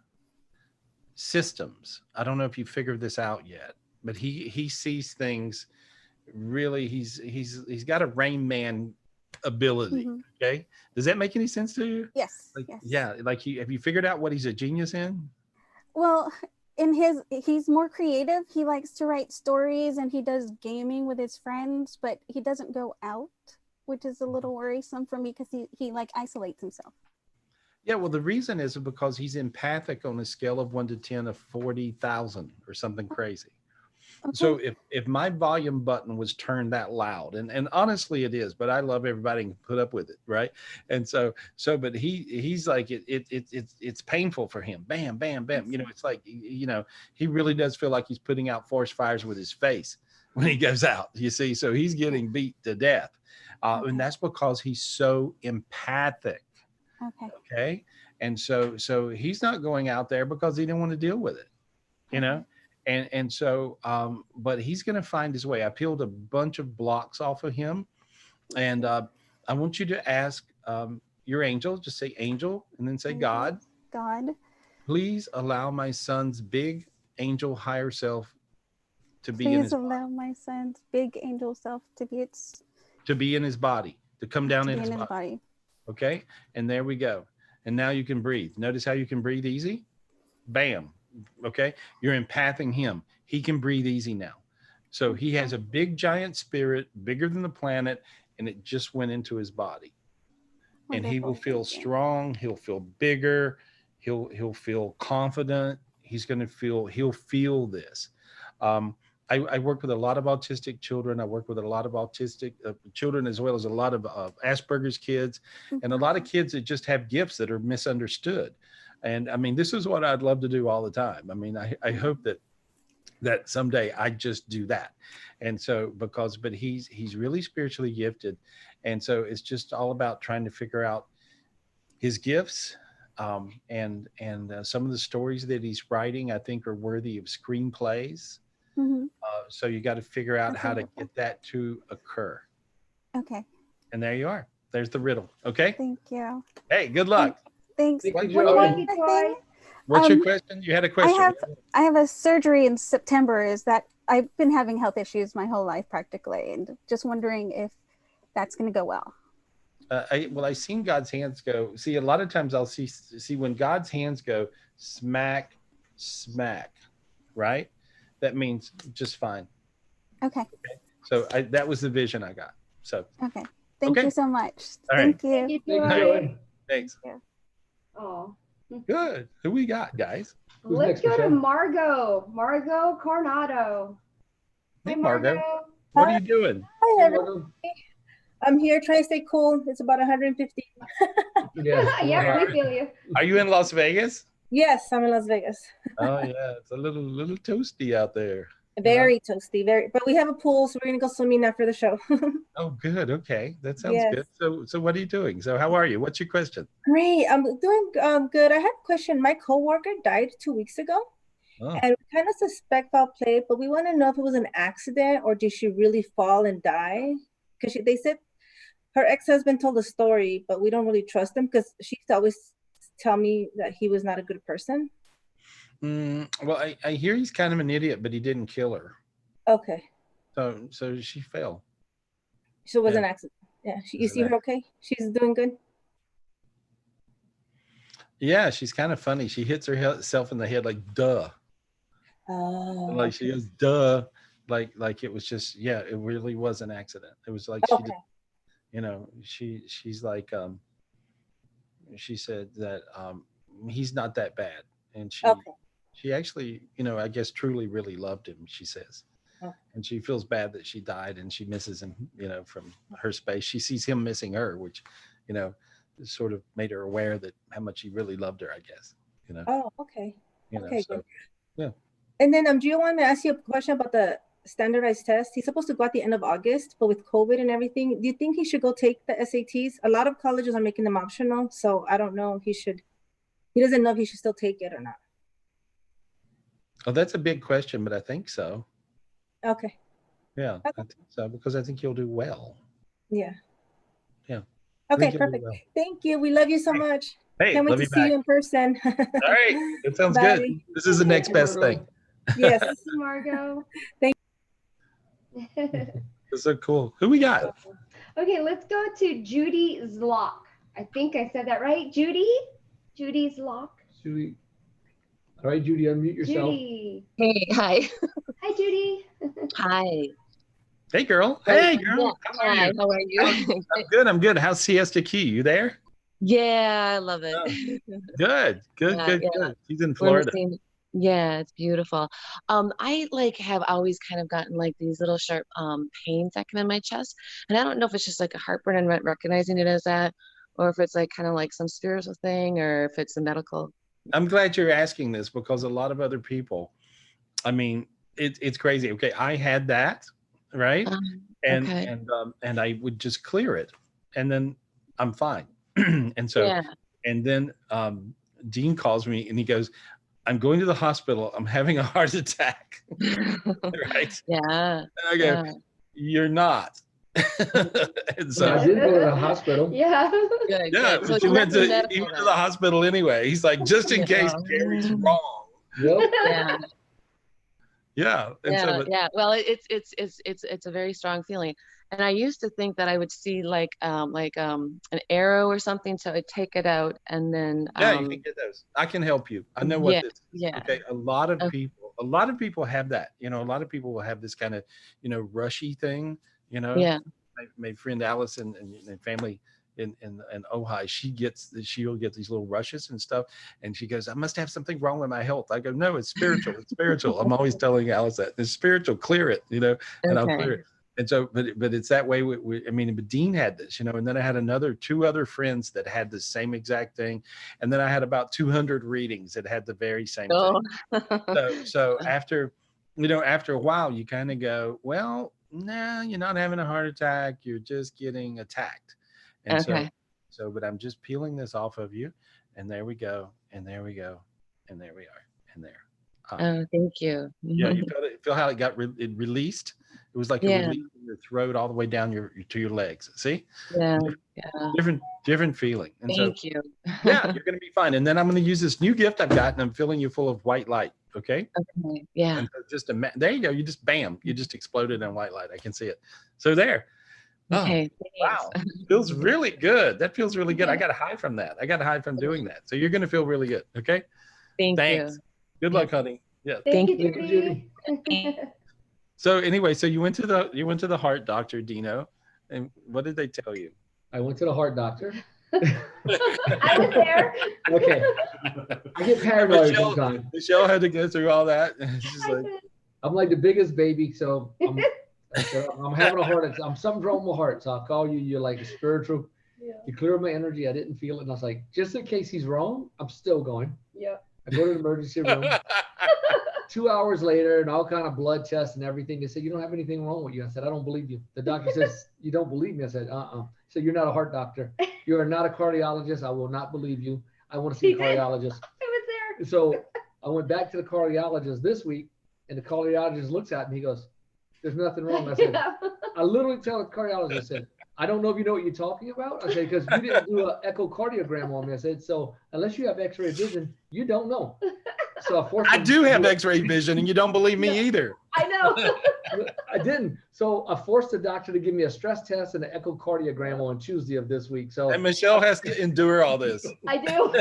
systems. I don't know if you figured this out yet, but he sees things really. He's got a Rain Man ability. Okay, does that make any sense to you? Yes. Like, yes. yeah, like have you figured out what he's a genius in? Well, he's more creative. He likes to write stories and he does gaming with his friends, but he doesn't go out, which is a little worrisome for me because he like isolates himself. Yeah, well, the reason is because he's empathic on a scale of 1 to 10 of 40,000 or something crazy. Okay. So if my volume button was turned that loud, and honestly it is, but I love everybody and put up with it, right? And but he's like it's painful for him. Bam, bam, bam. You know, it's like, you know, he really does feel like he's putting out forest fires with his face when he goes out. You see, so he's getting beat to death, and that's because he's so empathic. Okay. And so he's not going out there because he didn't want to deal with it, you know? And so, but he's going to find his way. I peeled a bunch of blocks off of him. And I want you to ask your angel, just say angel, and then say God. God. Please allow my son's big angel higher self to be in his body. Please allow my son's big angel self to be in his body, to come down in his body. body. Okay. And there we go. And now you can breathe. Notice how you can breathe easy. Bam. Okay. You're empathing him. He can breathe easy now. So he has a big giant spirit, bigger than the planet, and it just went into his body. And he will feel strong. He'll feel bigger. He'll feel confident. He'll feel this. I work with a lot of autistic children. I work with a lot of autistic children, as well as a lot of Asperger's kids, and a lot of kids that just have gifts that are misunderstood. And I mean, this is what I'd love to do all the time. I mean, I hope that someday I just do that. And so, but he's really spiritually gifted. And so it's just all about trying to figure out his gifts. And some of the stories that he's writing, I think, are worthy of screenplays. So you got to figure out how to get that to occur. Okay. And there you are. There's the riddle. Okay. Thank you. Hey, good luck. Thanks. What's One more thing. your question? You had a question. I have a surgery in September. Is that I've been having health issues my whole life practically, and just wondering if that's going to go well. I've seen God's hands go. See, a lot of times I'll see when God's hands go smack, right? That means just fine. Okay. So that was the vision I got. So. Okay. Thank you so much. All right. Thank you. Thanks. Oh. Good. Who we got, guys? Let's go to Margot. Margot Coronado. Hey, Margot. What are you doing? Hi, everybody. I'm here trying to stay cool. It's about 150. Yeah, we feel you. Are you in Las Vegas? Yes, I'm in Las Vegas. Oh yeah, it's a little toasty out there. Very toasty, but we have a pool, so we're gonna go swimming after the show. Oh, good. Okay, that sounds good. So what are you doing? So how are you? What's your question? Great, I'm doing good. I have a question. My coworker died 2 weeks ago, and we kind of suspect foul play, but we want to know if it was an accident or did she really fall and die? Because they said her ex-husband told the story, but we don't really trust him because she used to always tell me that he was not a good person. Well, I hear he's kind of an idiot, but he didn't kill her. Okay. So she fell. So it was an accident. Yeah. You see her okay? She's doing good? Yeah, she's kind of funny. She hits herself in the head like, duh. Oh. Like she goes, duh. Like it was just, it really was an accident. It was like, she did, you know, she's like, she said that he's not that bad. And she actually, you know, I guess truly really loved him, she says. And she feels bad that she died and she misses him, you know, from her space. She sees him missing her, which, you know, sort of made her aware that how much he really loved her, I guess, you know. Oh, okay. You know, okay. so, yeah. And then do you want to ask you a question about the standardized test? He's supposed to go at the end of August, but with COVID and everything, do you think he should go take the SATs? A lot of colleges are making them optional, so I don't know if he doesn't know if he should still take it or not. Oh, that's a big question, but I think so. Okay. Yeah, I think so, because I think you'll do well. Yeah. Yeah. Okay, perfect. Well. Thank you. We love you so much. Hey, can't wait to see you in person. All right, that sounds good. This is the next best thing. Yes. Thank you, Margot. Thank you. That's so cool. Who we got? Okay, let's go to Judy Zlock. I think I said that right. Judy? Judy Zlock. Judy. All right, Judy, unmute yourself. Judy. Hey, hi. Hi, Judy. Hi. Hey, girl. Hey, girl. Yeah, hi, how are you? I'm good. I'm good. How's Siesta Key? You there? Yeah, I love it. Good. Good. Yeah, Good. yeah. Good. She's in We're Florida. missing- yeah, it's beautiful. I like have always kind of gotten like these little sharp pains that come in my chest, and I don't know if it's just like a heartburn and recognizing it as that, or if it's like kind of like some spiritual thing, or if it's a medical. I'm glad you're asking this because a lot of other people, I mean, it's crazy. Okay, I had that, right? And okay. and I would just clear it, and then I'm fine. And so, Yeah. and then Dean calls me and he goes, "I'm going to the hospital. I'm having a heart attack." Right? Yeah. And I go, Yeah. "You're not." And so I did go to the hospital. Yeah. Good, yeah, good. So but it's you went nothing to medical he went to then. the hospital anyway. He's like, just in case Gary's wrong. Yep. Yeah. Yeah. And so, Yeah, but, yeah. Well, it's a very strong feeling, and I used to think that I would see like an arrow or something, so I'd take it out, and then yeah, you can get those. I can help you. I know what yeah, this is. yeah. Okay. A lot of people have that. You know, a lot of people will have this kind of, rushy thing, Yeah. My friend Alice and family in Ojai, she'll get these little rushes and stuff, and she goes, "I must have something wrong with my health." I go, "No, it's spiritual. It's spiritual." I'm always telling Alice that it's spiritual. Clear it, and I'll clear Okay. it. And so, but it's that way. I mean, but Dean had this, and then I had two other friends that had the same exact thing, and then I had about 200 readings that had the very same Oh. thing. So after a while, you kind of go, well, no, you're not having a heart attack. You're just getting attacked. And Okay. but I'm just peeling this off of you, and there we go, and there we go, and there we are, and there. Oh, thank you. Yeah, you feel how it got released. It was like a Yeah. release in your throat all the way down to your legs. See? Yeah. Yeah. Different feeling. And Thank you. yeah, you're going to be fine. And then I'm going to use this new gift I've got, and I'm filling you full of white light. Okay. Okay. Yeah. And so there you go. You just bam. You just exploded in white light. I can see it. So there. Okay. Oh, wow. Feels really good. That feels really good. I got a high from that. I got a high from doing that. So you're going to feel really good. Okay. Thanks. You. Good luck, honey. Yeah. Thank you, Judy. So anyway, so you went to the heart doctor, Dino, and what did they tell you? I went to the heart doctor. I was there. Okay. I get paranoid sometimes. Michelle had to go through all that. She's like, I'm like the biggest baby, so I'm having a heart attack. Something's wrong with my heart, so I'll call you. You're like a spiritual. Yeah. You clear my energy. I didn't feel it, and I was like, just in case he's wrong, I'm still going. Yep. I go to the emergency room. 2 hours later, and all kind of blood tests and everything. They said, "You don't have anything wrong with you." I said, "I don't believe you." The doctor says, "You don't believe me?" I said, So you're not a heart doctor. You are not a cardiologist. I will not believe you. I want to see a cardiologist. I was there. So I went back to the cardiologist this week, and the cardiologist looks at me. He goes, "There's nothing wrong." I said, I literally tell the cardiologist, I said, "I don't know if you know what you're talking about." I said, "Because you didn't do an echocardiogram on me." I said, "So unless you have X-ray vision, you don't know." So I do have X-ray vision, and you don't believe me either. I know. I didn't. So I forced the doctor to give me a stress test and an echocardiogram on Tuesday of this week. So And Michelle has to endure all this. I do.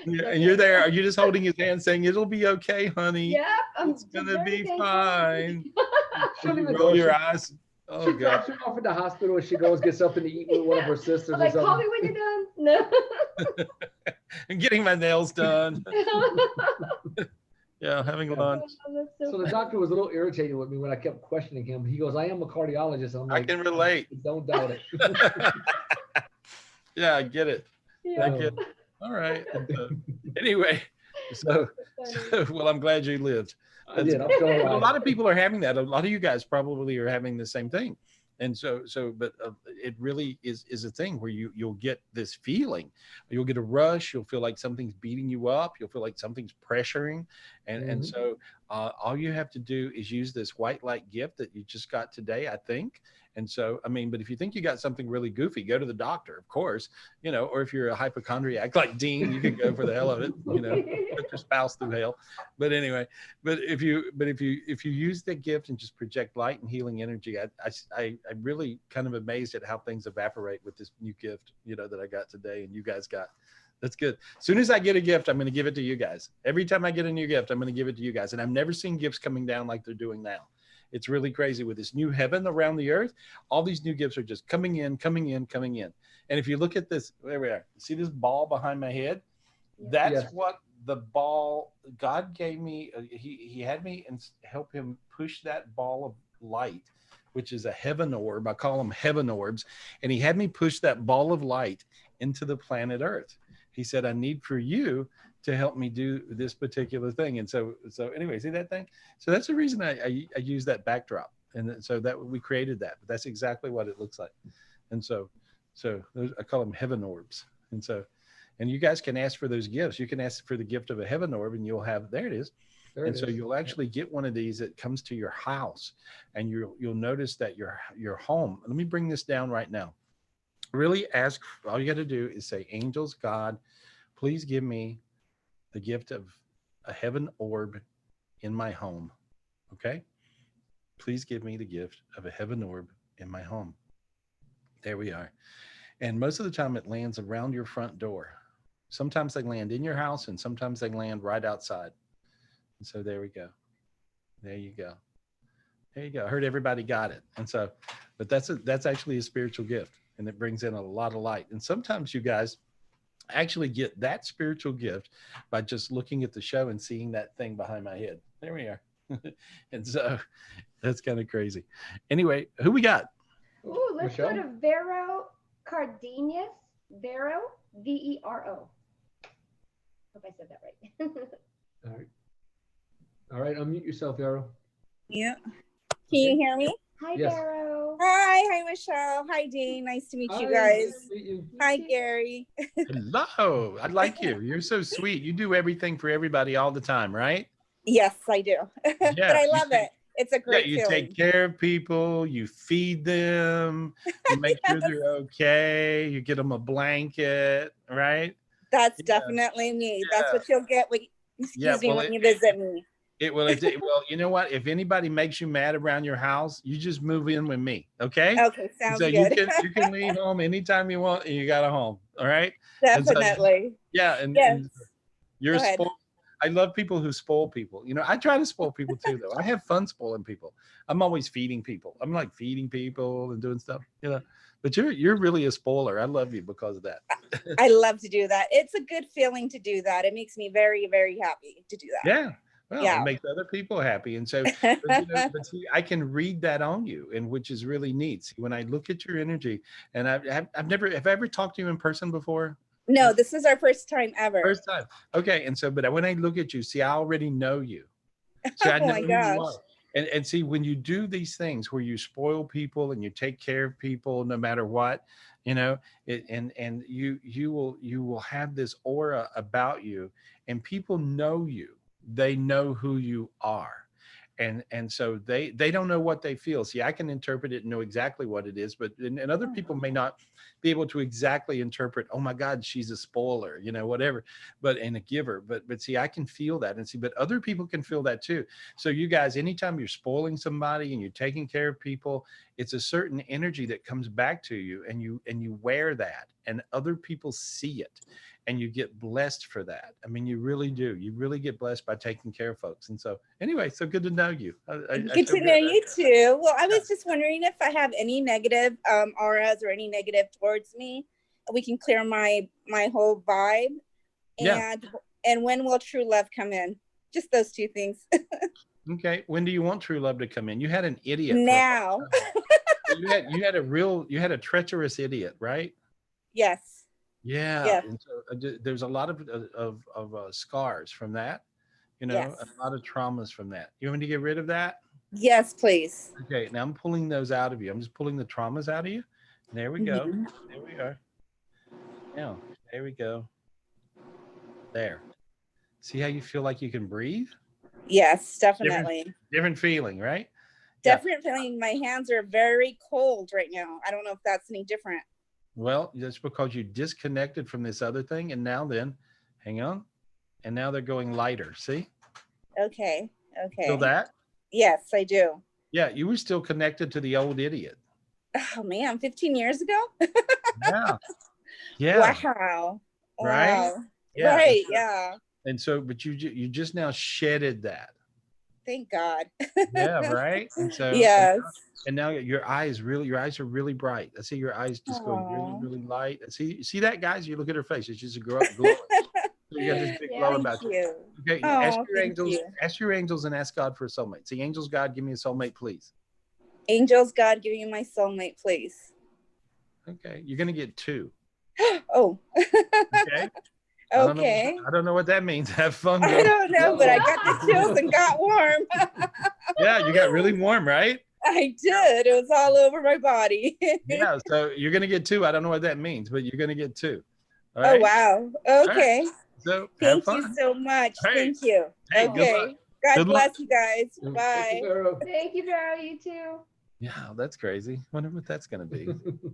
And you're there. Are you just holding his hand, saying, "It'll be okay, honey. Yeah, it's gonna be thankful. fine." She'll even Roll go. your eyes. Oh She God. drops her off at the hospital, and she goes get something to eat with one of her sisters I'm or like, call me something. when you're done. No. And getting my nails done. Yeah, having lunch. So the doctor was a little irritated with me when I kept questioning him. He goes, "I am a cardiologist." And I'm like, I can relate. Don't doubt it. Yeah, I get it. I get it. All right. Anyway, so well, I'm glad you lived. I did. I'm so A alive. lot of people are having that. A lot of you guys probably are having the same thing. And but it really is a thing where you'll get this feeling. You'll get a rush. You'll feel like something's beating you up. You'll feel like something's pressuring. And so All you have to do is use this white light gift that you just got today, I think. And so, I mean, but if you think you got something really goofy, go to the doctor, of course, you know, or if you're a hypochondriac like Dean, you can go for the hell of it, you know, put your spouse through hell. But anyway, if you use the gift and just project light and healing energy, I'm really kind of amazed at how things evaporate with this new gift, you know, that I got today and you guys got. That's good. As soon as I get a gift, I'm going to give it to you guys. Every time I get a new gift, I'm going to give it to you guys. And I've never seen gifts coming down like they're doing now. It's really crazy with this new heaven around the earth. All these new gifts are just coming in, coming in, coming in. And if you look at this, there we are. See this ball behind my head? That's what the ball God gave me. He had me and help him push that ball of light, which is a heaven orb. I call them heaven orbs. And he had me push that ball of light into the planet Earth. He said, I need for you to help me do this particular thing. And so anyway, see that thing? So that's the reason I use that backdrop. And so that we created that, but that's exactly what it looks like. And so those, I call them heaven orbs. And so, and you guys can ask for those gifts. You can ask for the gift of a heaven orb and you'll have, there it is. And so you'll actually get one of these that comes to your house and you'll notice that your home, let me bring this down right now. Really ask, all you got to do is say, angels, God, please give me the gift of a heaven orb in my home. Okay? Please give me the gift of a heaven orb in my home. There we are. And most of the time it lands around your front door. Sometimes they land in your house and sometimes they land right outside. And so there we go. There you go. There you go. I heard everybody got it. And so, but that's actually a spiritual gift. And it brings in a lot of light. And sometimes you guys actually get that spiritual gift by just looking at the show and seeing that thing behind my head. There we are. And so that's kind of crazy. Anyway, who we got? Ooh, let's Michelle? go to Vero Cardenas. Vero, V-E-R-O. Hope I said that right. All right. All right, unmute yourself, Vero. Yeah. Can you hear me? Hi, Yes. Vero. Hi, Michelle. Hi, Dean. Nice to meet you guys. Nice to meet you. Hi, Gary. Hello. I like you. You're so sweet. You do everything for everybody all the time, right? Yes, I do. But I love it. It's a great you feeling. take care of people, you feed them, you make sure they're okay, you get them a blanket, right? That's definitely me. That's what you'll get when, when you visit me. Well, you know what? If anybody makes you mad around your house, you just move in with me, okay? Okay, sounds so good. you can leave home anytime you want, and you got a home, all right? Definitely. And you're spoiled. I love people who spoil people. You know, I try to spoil people too, though. I have fun spoiling people. I'm always feeding people. I'm like feeding people and doing stuff, you know. But you're really a spoiler. I love you because of that. I love to do that. It's a good feeling to do that. It makes me very, very happy to do that. Yeah. Well, it makes other people happy. And so, but see, I can read that on you, and which is really neat. See, when I look at your energy, and have I ever talked to you in person before? No, this is our first time ever. First time. Okay. And so, but when I look at you, see, I already know you. See, I Oh know my who gosh. you are. And see, when you do these things where you spoil people and you take care of people no matter what, you know, and you will have this aura about you, and people know you. They know who you are. And so they don't know what they feel. See, I can interpret it and know exactly what it is, but and other people may not be able to exactly interpret, oh my God, she's a spoiler, you know, whatever, and a giver. But see, I can feel that, and see, but other people can feel that too. So you guys, anytime you're spoiling somebody and you're taking care of people, it's a certain energy that comes back to you, and you wear that, and other people see it. And you get blessed for that. I mean, you really do. You really get blessed by taking care of folks. And so anyway, so good to know you. Good to know you too. Well, I was just wondering if I have any negative auras or any negative towards me. We can clear my whole vibe. And when will true love come in? Just those two things. Okay. When do you want true love to come in? You had an idiot. Now. you had a treacherous idiot, right? Yes. Yeah. And so there's a lot of scars from that, you know, a lot of traumas from that. You want me to get rid of that? Yes, please. Okay. Now I'm pulling those out of you. I'm just pulling the traumas out of you. There we go. Mhm. There we are. Now, there we go. There. See how you feel like you can breathe? Yes, definitely. Different feeling, right? Yeah. Different feeling. My hands are very cold right now. I don't know if that's any different. Well, that's because you disconnected from this other thing, and now then, hang on, and now they're going lighter. See? Okay. Okay. Feel that? Yes, I do. Yeah, you were still connected to the old idiot. Oh man, 15 years ago? Yeah. Yeah. Wow. Right? Wow. Yeah. Right, yeah. And so, but you just now shedded that. Thank God. Yeah, right. And so, yes. and now your eyes are really bright. I see your eyes just going really, really light. See that, guys? You look at her face; it's just a glow. So you got this big glow about you. Okay, ask your angels. Ask your angels and ask God for a soulmate. See, angels, God, give me a soulmate, please. Angels, God, give me my soulmate, please. Okay, you're gonna get 2. Oh. Okay. Okay. I don't know what that means. Have fun. Girl. I don't know, but I got the chills and got warm. Yeah, you got really warm, right? I did. It was all over my body. Yeah, so you're gonna get 2. I don't know what that means, but you're gonna get 2. All right? Oh wow. Okay. Right. So thank you so much. Hey. Thank you. Hey, okay. God good bless luck. you guys. Bye. Thank you, Vero. You too. Yeah, that's crazy. Wonder what that's gonna be.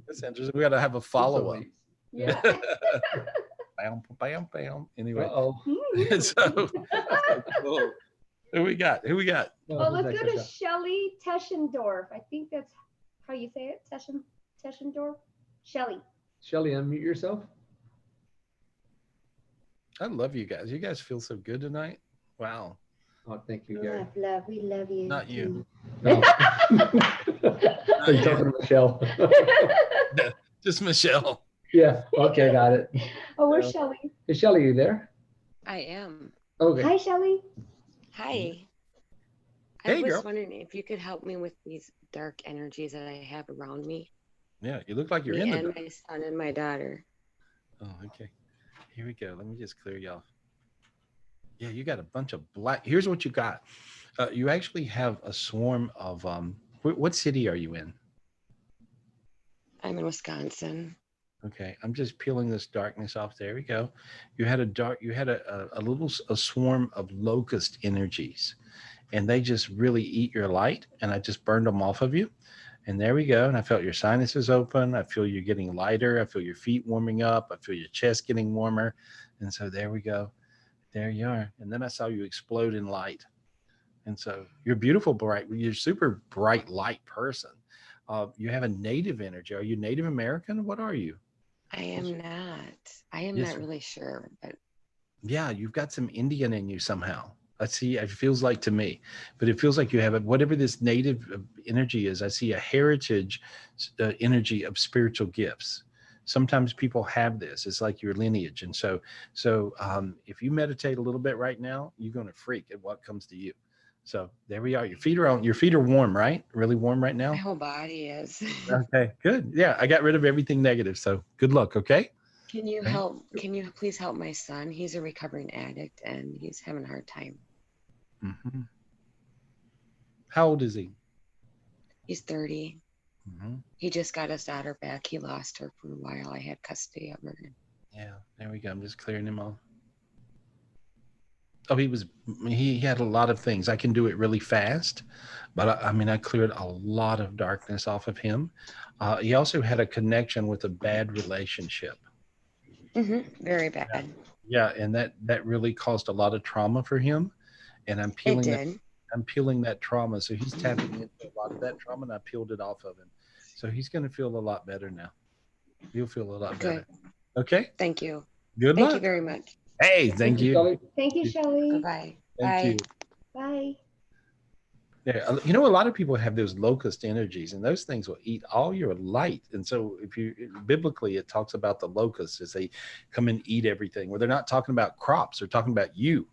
That's interesting. We got to have a follow up. Yeah. Bam, bam, bam. Anyway. Uh-oh. So cool. Who we got? Oh, let's go to Shelly Teschendorf. I think that's how you say it. Teschendorf. Shelly. Shelly, unmute yourself. I love you guys. You guys feel so good tonight. Wow. Oh, thank you, Gary. Love. We love you. Not you. No. Are you talking to Michelle? Just Michelle. Yeah. Okay, got it. Oh, where's Shelly? Hey, Shelly, you there? I am. Okay. Hi, Shelly. Hi. Hey, I was girl. wondering if you could help me with these dark energies that I have around me. Yeah, you look like you're Me in the and dark. my son and my daughter. Oh, okay. Here we go. Let me just clear you off. Yeah, you got a bunch of black. Here's what you got. You actually have a swarm of what city are you in? I'm in Wisconsin. Okay, I'm just peeling this darkness off. There we go. You had a swarm of locust energies, and they just really eat your light, and I just burned them off of you. And there we go. And I felt your sinuses open. I feel you getting lighter. I feel your feet warming up. I feel your chest getting warmer. And so there we go. There you are. And then I saw you explode in light. And so you're beautiful, bright. You're a super bright light person. You have a native energy. Are you Native American? What are you? I am not. I am not really sure, but yeah, you've got some Indian in you somehow. I see. It feels like to me, but it feels like you have whatever this native energy is. I see a heritage energy of spiritual gifts. Sometimes people have this. It's like your lineage, and so if you meditate a little bit right now, you're going to freak at what comes to you. So there we are. Your feet are on. Your feet are warm, right? Really warm right now. my whole body is. Okay, good. Yeah, I got rid of everything negative. So good luck. Okay. Can you help? Can you please help my son? He's a recovering addict and he's having a hard time. Mm-hmm. How old is he? He's 30. Mm-hmm. He just got his daughter back. He lost her for a while. I had custody of her. Yeah, there we go. I'm just clearing him off. Oh, he had a lot of things. I can do it really fast, but I cleared a lot of darkness off of him. He also had a connection with a bad relationship. Mm-hmm. Very bad. Yeah, and that really caused a lot of trauma for him. And I'm peeling that trauma. So he's tapping into a lot of that trauma, and I peeled it off of him. So he's going to feel a lot better now. You'll feel a lot better. Okay. Thank you. Good luck. Thank you very much. Hey, thank you. Thank you, Shelly. Bye. Thank you. Bye. Yeah, you know, a lot of people have those locust energies, and those things will eat all your light. And so, biblically, it talks about the locusts as they come and eat everything. Where they're not talking about crops; they're talking about you.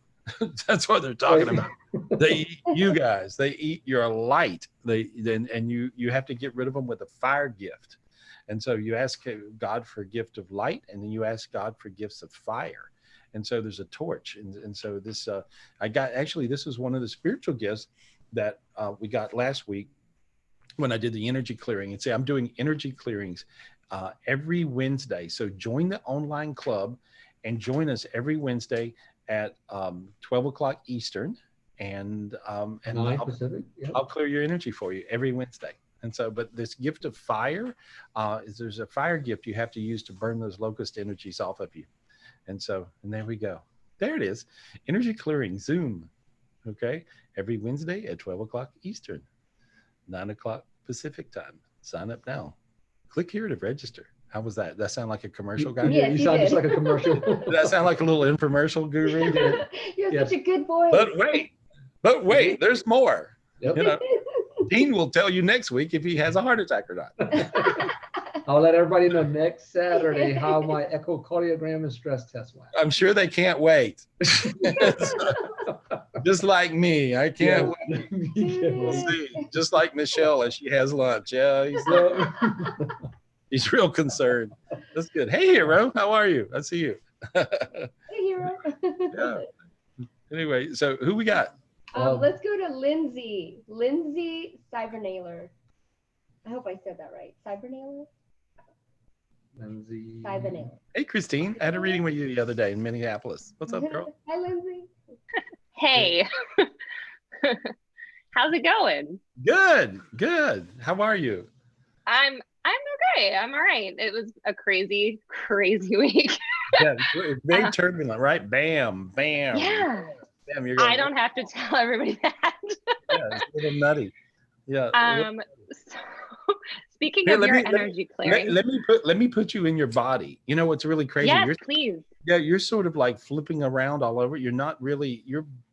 That's what they're talking about. They eat you guys. They eat your light. And you have to get rid of them with a fire gift. And so you ask God for a gift of light, and then you ask God for gifts of fire. And so there's a torch. And so this this was one of the spiritual gifts that we got last week when I did the energy clearing. And say I'm doing energy clearings every Wednesday. So join the online club and join us every Wednesday at 12 o'clock Eastern. and 9 Pacific. Yep. I'll clear your energy for you every Wednesday. And so, but this gift of fire is there's a fire gift you have to use to burn those locust energies off of you. And so, and there we go. There it is. Energy clearing Zoom. Okay. Every Wednesday at 12 o'clock Eastern, 9 o'clock Pacific time. Sign up now. Click here to register. How was that? That sound like a commercial guy? Yeah, you sound just like a commercial. Did that sound like a little infomercial guru? You're such a good boy. But wait, there's more. Yep. You know, Dean will tell you next week if he has a heart attack or not. I'll let everybody know next Saturday how my echocardiogram and stress test went. I'm sure they can't wait. Just like me, I can't wait. We'll see. Just like Michelle as she has lunch. Yeah, he's real concerned. That's good. Hey, Hero, how are you? I see you. Hey, Hero. Yeah. Anyway, so who we got? Let's go to Lindsay. Lindsay Cybernailer. I hope I said that right. Cybernailer? Lindsay. Cybernailer. Hey, Christine. I had a reading with you the other day in Minneapolis. What's up, girl? Hi, Lindsay. Hey. How's it going? Good, good. How are you? I'm okay. I'm all right. It was a crazy week. Yeah, it's very turbulent, right? Bam, bam. Yeah. Bam, you're going, I don't have to tell everybody that. Yeah, it's a little nutty. Yeah. So, speaking of your energy clearing. Let me put you in your body. You know what's really crazy? Yes, please. Yeah, you're sort of like flipping around all over. You're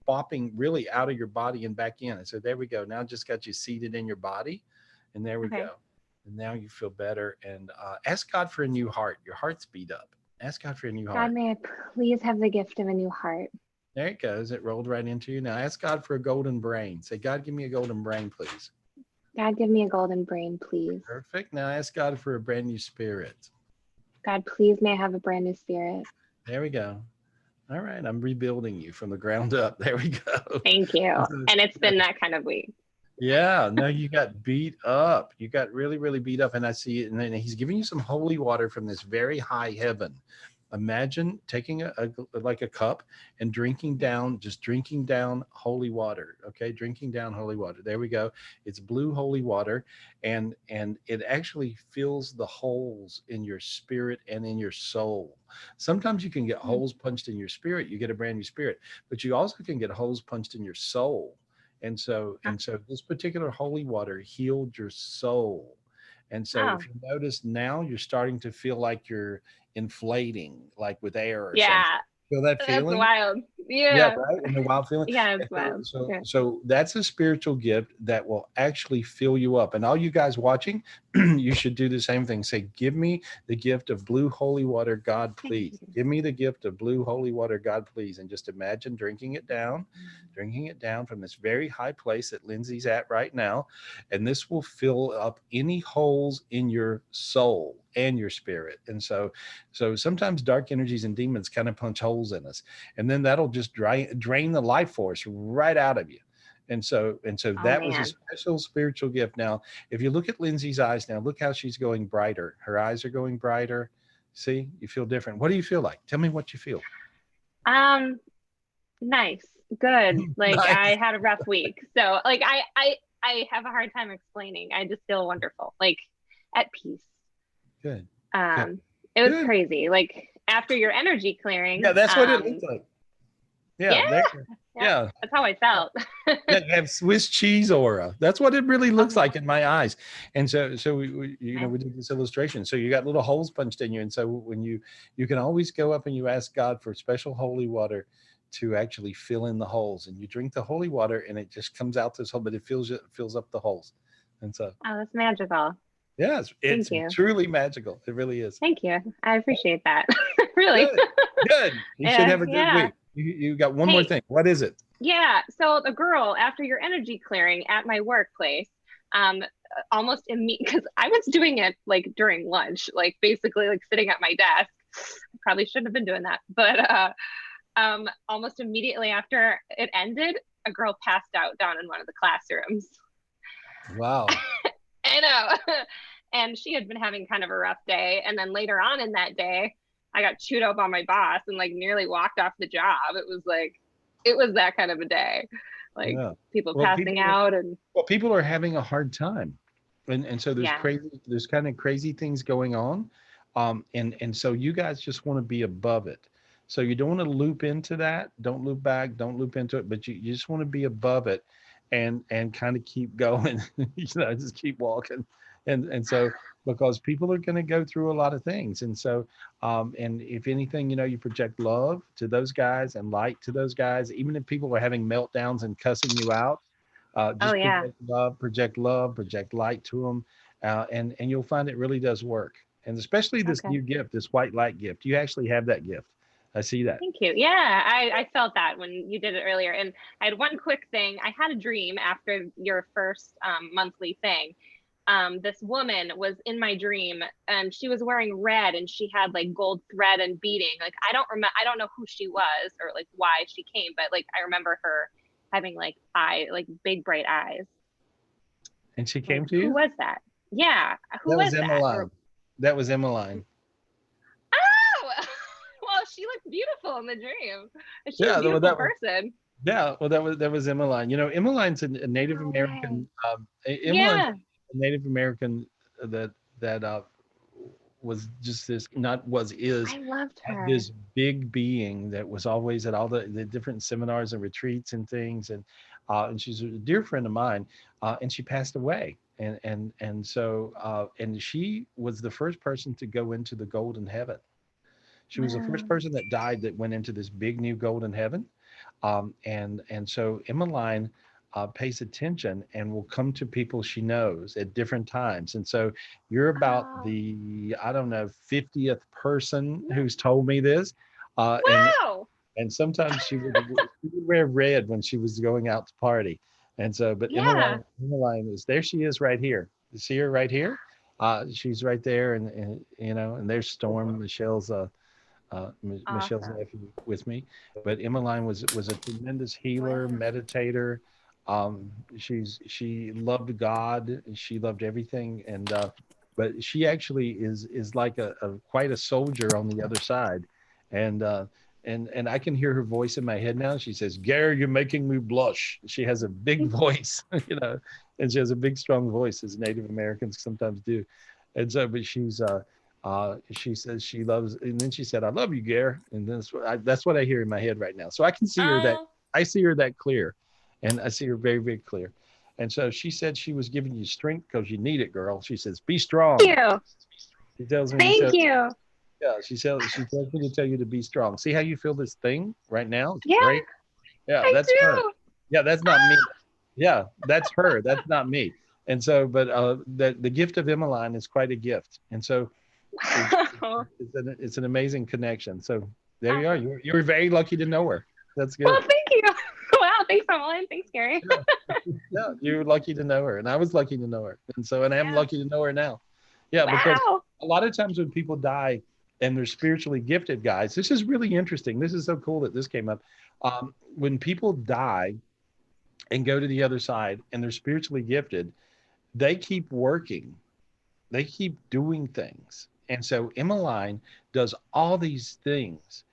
bopping really out of your body and back in. And so there we go. Now just got you seated in your body. And there we go. And now you feel better. And ask God for a new heart. Your heart's beat up. Ask God for a new heart. God, may I please have the gift of a new heart? There it goes. It rolled right into you. Now ask God for a golden brain. Say, God, give me a golden brain, please. God, give me a golden brain, please. Perfect. Now ask God for a brand new spirit. God, please may I have a brand new spirit. There we go. All right. I'm rebuilding you from the ground up. There we go. Thank you. And it's been that kind of week. Yeah, no, you got beat up. You got really, really beat up. And I see it. And then he's giving you some holy water from this very high heaven. Imagine taking like a cup and drinking down holy water. Okay, drinking down holy water. There we go. It's blue holy water, and it actually fills the holes in your spirit and in your soul. Sometimes you can get holes punched in your spirit. You get a brand new spirit, but you also can get holes punched in your soul. And so this particular holy water healed your soul. And so if you notice now, you're starting to feel like you're inflating, like with air or something. Feel that feeling? That's wild. Yeah. Yeah, right? And the wild feeling. Yeah, it's wild. So that's a spiritual gift that will actually fill you up. And all you guys watching, you should do the same thing. Say, give me the gift of blue holy water, God, please. Give me the gift of blue holy water, God, please. And just imagine drinking it down from this very high place that Lindsay's at right now. And this will fill up any holes in your soul and your spirit. And so sometimes dark energies and demons kind of punch holes in us, and then that'll just drain the life force right out of you. And so that was a special spiritual gift. Now, if you look at Lindsay's eyes now, look how she's going brighter. Her eyes are going brighter. See, you feel different. What do you feel like? Tell me what you feel. Nice, good. Like nice. I had a rough week, so like I have a hard time explaining. I just feel wonderful, like at peace. Good. It was crazy. Like after your energy clearing. Yeah, that's what it looks like. Yeah. That's how I felt. Yeah, you have Swiss cheese aura. That's what it really looks like in my eyes. And so we did this illustration. So you got little holes punched in you. And so when you can always go up and you ask God for special holy water to actually fill in the holes. And you drink the holy water and it just comes out this hole, but it fills up the holes. And so. Oh, that's magical. Yeah, it's truly magical. It really is. Thank you. I appreciate that. Really. Good. You should have a good week. You got one more thing. What is it? Yeah. So the girl, after your energy clearing at my workplace, almost immediately, because I was doing it like during lunch, like basically like sitting at my desk. I probably shouldn't have been doing that. But almost immediately after it ended, a girl passed out down in one of the classrooms. Wow. I know. And she had been having kind of a rough day. And then later on in that day, I got chewed up on my boss and like nearly walked off the job. It was that kind of a day. like Yeah. people Well, passing out and people are having a hard time, and so yeah. there's kind of crazy things going on, and so you guys just want to be above it. So you don't want to loop into that. Don't loop back. Don't loop into it. But you just want to be above it, and kind of keep going. Just keep walking, and so because people are going to go through a lot of things, and so and if anything, you project love to those guys and light to those guys, even if people are having meltdowns and cussing you out. Oh Just yeah. love, project light to them, and you'll find it really does work. And especially this Okay. new gift, this white light gift, you actually have that gift. I see that. Thank you. Yeah, I felt that when you did it earlier. And I had one quick thing. I had a dream after your first monthly thing. This woman was in my dream and she was wearing red and she had like gold thread and beading. Like I don't know who she was or like why she came, but like I remember her having like big bright eyes. And she came Like, to you? who was that? Yeah, who That was was that? Emmeline. That was Emmeline. Oh, well, she looked beautiful in the dream. She's Yeah, a beautiful person. Yeah, well, that was Emmeline. Emmeline's a Native American. Emmeline's Yeah. a Native American that was just this not was is I loved her. this big being that was always at all the different seminars and retreats and things, and she's a dear friend of mine, and she passed away, and so and she was the first person to go into the golden heaven. She was the first person that died that went into this big new golden heaven. And so Emmeline pays attention and will come to people she knows at different times. And so you're about the, I don't know, 50th person who's told me this. Wow. And sometimes she would wear red when she was going out to party. And so, but Yeah. Emmeline is there. She is right here. You see her right here? She's right there. And there's Storm, Michelle's Michelle's nephew with me, but Emmeline was a tremendous healer, meditator. She loved God, she loved everything, and but she actually is like a quite a soldier on the other side, and and I can hear her voice in my head now. She says, "Gary, you're making me blush." She has a big voice, and she has a big, strong voice, as Native Americans sometimes do, and so but she says she loves, and then she said, "I love you, Gare," and that's what I hear in my head right now. So I can see her that I see her that clear, and I see her very, very clear. And so she said she was giving you strength because you need it, girl. She says, "Be strong." Thank you. She tells me. Thank you. Yeah, she tells me to tell you to be strong. See how you feel this thing right now? It's Yeah, great. Yeah, I that's do. her. Yeah, that's not me. Yeah, that's her. That's not me. And so, but the gift of Emmeline is quite a gift. And so it's an amazing connection. So there you are. You're very lucky to know her. That's good. Well, thank you. Wow, thanks, Emmeline. Thanks, Gary. Yeah, you're lucky to know her, and I was lucky to know her, and I'm lucky to know her now. Yeah, because a lot of times when people die and they're spiritually gifted, guys, this is really interesting. This is so cool that this came up. When people die and go to the other side and they're spiritually gifted, they keep working. They keep doing things. And so Emmeline does all these things.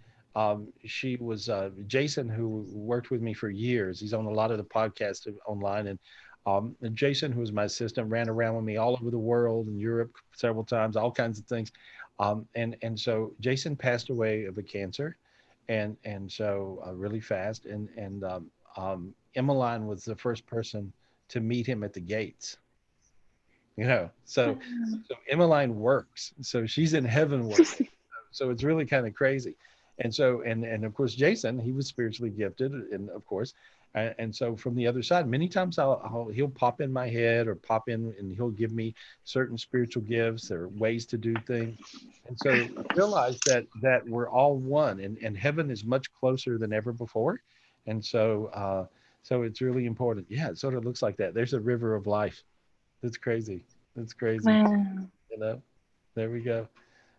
She was Jason, who worked with me for years. He's on a lot of the podcasts online. And Jason, who was my assistant, ran around with me all over the world, in Europe several times, all kinds of things. And so Jason passed away of a cancer, and so really fast. And Emmeline was the first person to meet him at the gates. So Emmeline works, so she's in heaven working. So it's really kind of crazy. And so and of course Jason, he was spiritually gifted, and of course and so from the other side, many times he'll pop in my head or pop in and he'll give me certain spiritual gifts or ways to do things. And so realize that we're all one, and heaven is much closer than ever before. And so so it's really important. Yeah, it sort of looks like that. There's a river of life. That's crazy. That's crazy. Wow. There we go.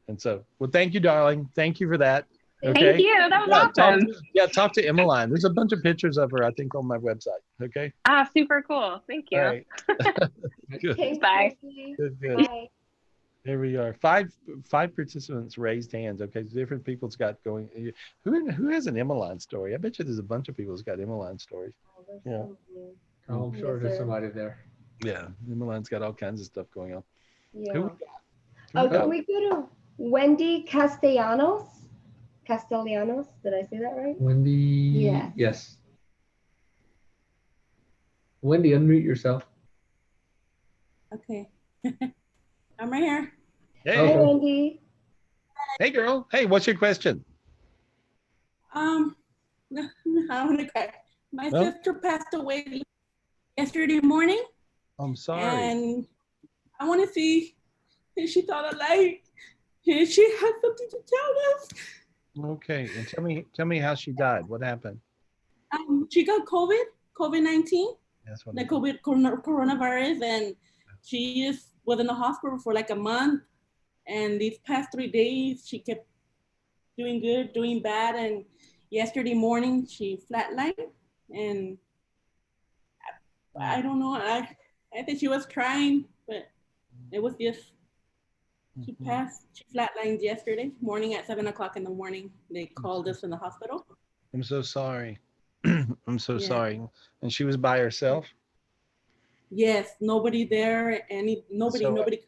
And so, well, thank you, darling. Thank you for that. Okay. Thank you. That was awesome. Talk to Emmeline. There's a bunch of pictures of her, I think, on my website. Okay. Super cool. Thank you. All right. Good. Bye. Good. Bye. There we are. Five participants raised hands. Okay, so different people's got going. Who has an Emmeline story? I bet you there's a bunch of people who's got Emmeline stories. Yeah. Oh, I'm sure there's somebody there. Yeah, Milan's got all kinds of stuff going on. Yeah. Who we Oh, got? can we go to Wendy Castellanos? Castellanos, did I say that right? Wendy. Yeah. Yes. Wendy, unmute yourself. Okay. I'm right here. Hey, Hi, Wendy. Hey, girl. Hey, what's your question? I want to cry. My No? sister passed away yesterday morning, I'm sorry. and I want to see if she thought alive, and she has something to tell us. Okay, and tell me how she died. What happened? She got COVID-19, That's what the coronavirus, and she was in the hospital for like a month. And these past 3 days, she kept doing good, doing bad, and yesterday morning she flatlined, and I don't know. I think she was crying, but it was just she passed. She flatlined yesterday morning at 7 o'clock in the morning. They called us from the hospital. I'm so sorry. I'm so sorry. And she was by herself? Yes, nobody there. Nobody.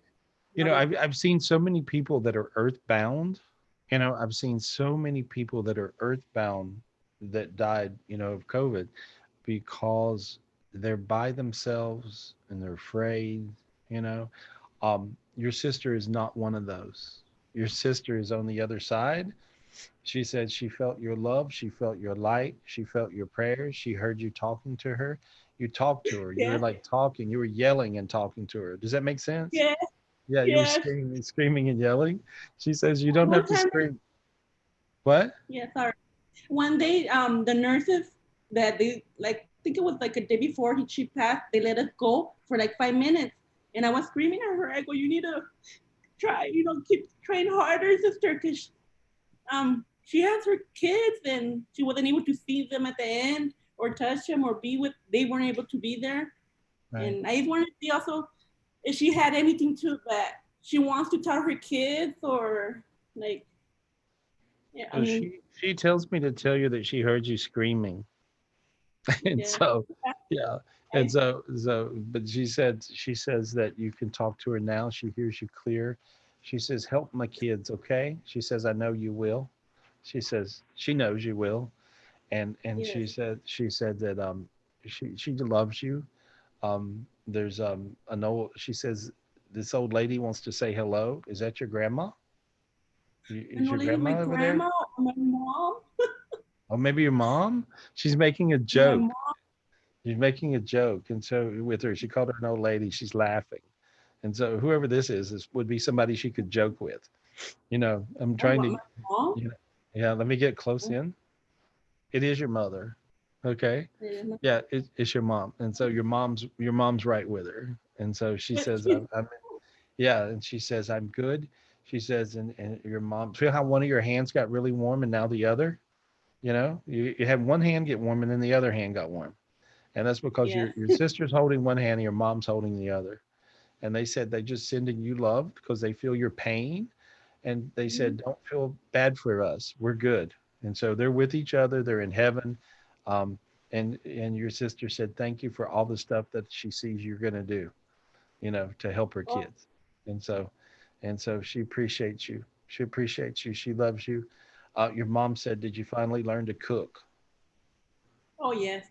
You know, I've seen so many people that are earthbound. You know, I've seen so many people that are earthbound that died, you know, of COVID because they're by themselves and they're afraid, you know. Your sister is not one of those. Your sister is on the other side. She said she felt your love, she felt your light, she felt your prayers, she heard you talking to her. You talked to her. You were like talking, you were yelling and talking to her. Does that make sense? Yes. Yeah, you were Yes. screaming and yelling. She says you don't have to scream. What? Yeah, sorry. One day, the nurses that they like, I think it was like a day before she passed, they let us go for like 5 minutes. And I was screaming at her, I go, you need to try, keep trying harder, sister, because she has her kids and she wasn't able to see them at the end or touch them or they weren't able to be there. Right. And I just wanted to see also if she had anything that she wants to tell her kids or like, yeah, I mean, she tells me to tell you that she heard you screaming. And so, yeah. And so, but she says that you can talk to her now. She hears you clear. She says, help my kids, okay? She says, I know you will. She says, she knows you will. And she said that she loves you. There's an old, she says, this old lady wants to say hello. Is that your grandma? Is your grandma over there? Or my mom. Oh, maybe your mom? She's making a joke. She's making a joke. And so with her, she called her an old lady. She's laughing. And so whoever this is would be somebody she could joke with. You know, I'm trying to, you know, yeah, let me get close in. It is your mother. Okay. Yeah, it's your mom. And so your mom's right with her. And so she says, yeah. And she says, I'm good. She says, and your mom, feel how one of your hands got really warm and now the other, you know, you had one hand get warm and then the other hand got warm. And that's because your sister's holding one hand and your mom's holding the other. And they said they just sending you love because they feel your pain. And they said, don't feel bad for us. We're good. And so they're with each other. They're in heaven. And your sister said, thank you for all the stuff that she sees you're going to do, you know, to help her kids. And so she appreciates you. She appreciates you. She loves you. Your mom said, did you finally learn to cook? Oh, yes.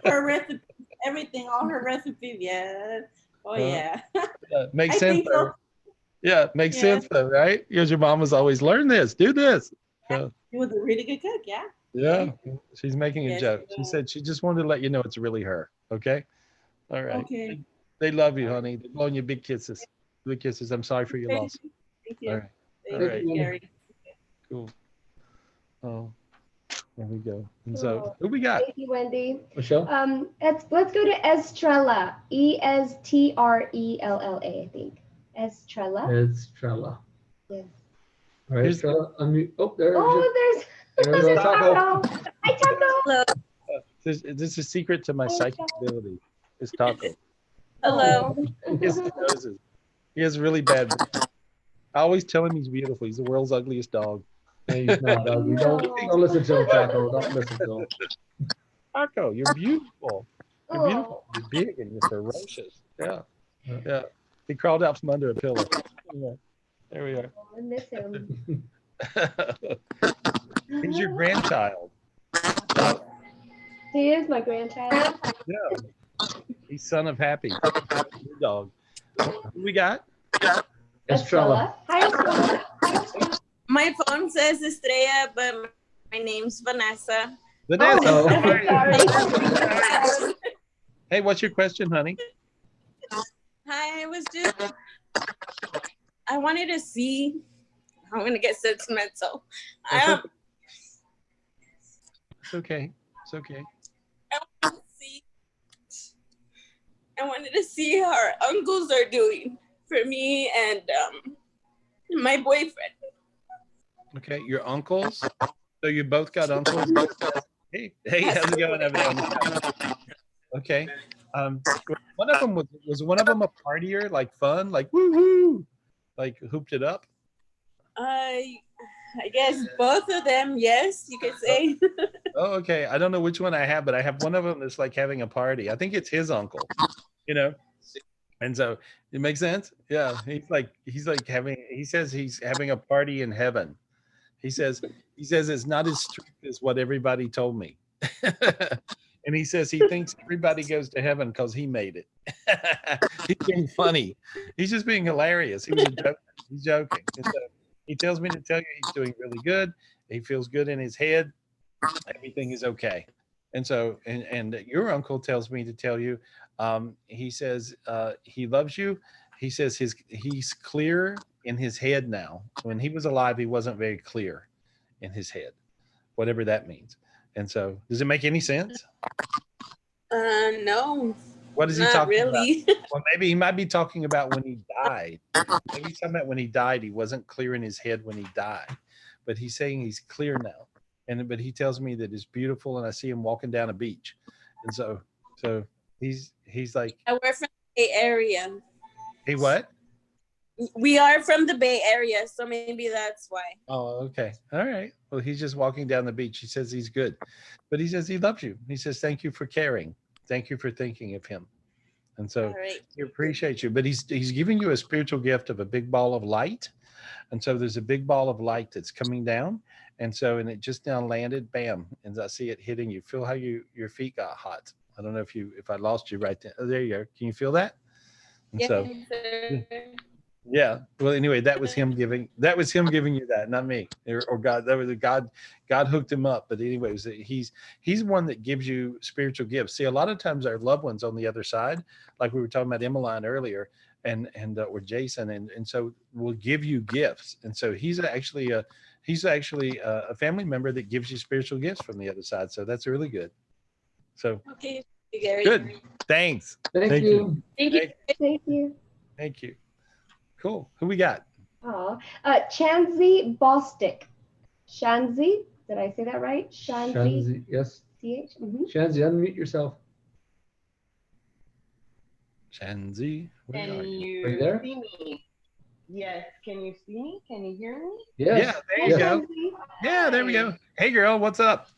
Her recipes, everything, all her recipes, yes. Oh, yeah. Makes sense, though. Yeah, makes sense, though, right? Because your mom was always, learn this, do this. She was a really good cook, yeah. Yeah, she's making a joke. She said she just wanted to let you know it's really her, okay? All right. Okay. They love you, honey. They're blowing you big kisses. Big kisses. I'm sorry for your loss. Thank you. All right. Thank All right. you, Gary. Cool. Oh, there we go. And so, who we got? Thank you, Wendy. Michelle? Let's go to Estrella. Estrella, I think. Estrella. Estrella. Yes. All right, Estrella, unmute. Oh, there's Taco. Hi, Taco. This is a secret to my psychic ability. It's Taco. Hello. He has really bad. I always tell him he's beautiful. He's the world's ugliest dog. No, he's not, dog. Don't listen to him, Taco. Don't listen to him. Paco, you're beautiful. You're beautiful. Oh, You're big and you're ferocious. Yeah. Yeah. He crawled out from under a pillow. Yeah. There we are. I miss him. He's your grandchild. He is my grandchild. Yeah. He's son of Happy. Your dog. Who we got? Estrella. Hi, Estrella. My phone says Estrella, but my name's Vanessa. Vanessa. Oh, Sorry. Hey, what's your question, honey? Hi, I wanted to see, I'm going to get sentimental. It's okay. It's okay. I wanted to see how our uncles are doing for me and my boyfriend. Okay, your uncles. So you both got uncles. Hey, how's it going over there on the couch? Okay. One of them was one of them a partier, like fun, like woohoo, like hooped it up. I guess both of them, yes, you could say. Oh, okay. I don't know which one I have, but I have one of them that's like having a party. I think it's his uncle, you know. And so it makes sense. Yeah, he says he's having a party in heaven. He says it's not as strict as what everybody told me. And he says he thinks everybody goes to heaven because he made it. He's being funny. He's just being hilarious. He was a joke. He's joking. And so he tells me to tell you he's doing really good. He feels good in his head. Everything is okay. And so, and your uncle tells me to tell you, he says he loves you. He says he's clear in his head now. When he was alive, he wasn't very clear in his head, whatever that means. And so, does it make any sense? No. What is he not talking really. about? Well, maybe he might be talking about when he died. Maybe he's talking about when he died. He wasn't clear in his head when he died, but he's saying he's clear now. But he tells me that it's beautiful, and I see him walking down a beach, and so he's like. We're from the Bay Area. Hey, what? We are from the Bay Area, so maybe that's why. Oh, okay. All right. Well, he's just walking down the beach. He says he's good, but he says he loves you. He says, thank you for caring. Thank you for thinking of him. And so he appreciates you, but he's giving you a spiritual gift of a big ball of light. And so there's a big ball of light that's coming down. And it just now landed, bam. And I see it hitting you. Feel how your feet got hot. I don't know if I lost you right there. Oh, there you go. Can you feel that? And yes, so, sir. yeah. Well, anyway, that was him giving you that, not me or God. That was God hooked him up. But anyways, he's one that gives you spiritual gifts. See, a lot of times our loved ones on the other side, like we were talking about En-Lighten earlier, and or Jason, and so will give you gifts. And so he's actually a family member that gives you spiritual gifts from the other side. So that's really good. So okay, Gary. Good. Thanks. Thank you. Thank you. Thank you. Cool. Who we got? Oh, Chanzi Bostic. Shanzi, did I say that right? Shanzi, yes. CH? Mm-hmm. Shanzi, unmute yourself. Shanzi, where Can are you? you Are you there? see me? Yes. Can you see me? Can you hear me? Yes. Yeah, there you go. Yeah, there we go. Hey, girl, what's up?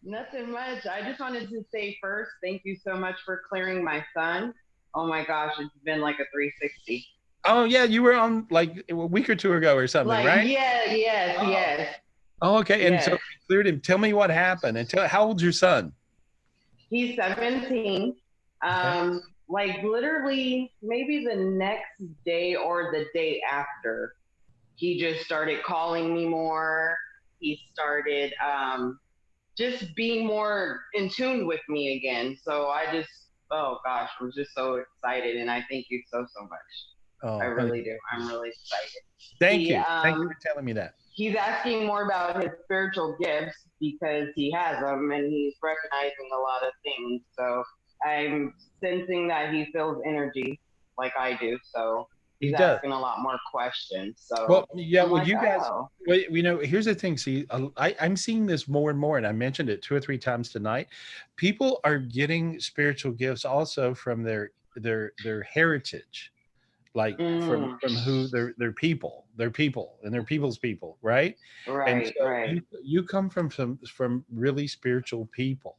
Nothing much. I just wanted to say first, thank you so much for clearing my son. Oh my gosh, it's been like a 360. Oh, yeah, you were on like a week or two ago or something, Like, right? yes. Oh, okay. And Yes. so you cleared him. Tell me what happened. And how old's your son? He's 17. Like literally maybe the next day or the day after, he just started calling me more. He started just being more in tune with me again. So oh gosh, I'm just so excited, and I thank you so much. Oh, I really do. I'm really excited. Thank you. Thank you for telling me that. He's asking more about his spiritual gifts because he has them, and he's recognizing a lot of things. So I'm sensing that he feels energy like I do. So He he's does. asking a lot more questions. So Well, yeah, I'm well, like, you guys, oh. well, here's the thing. See, I'm seeing this more and more, and I mentioned it 2 or 3 times tonight. People are getting spiritual gifts also from their heritage, like from who their people, and their people's people, right? And Right, so right. you come from really spiritual people.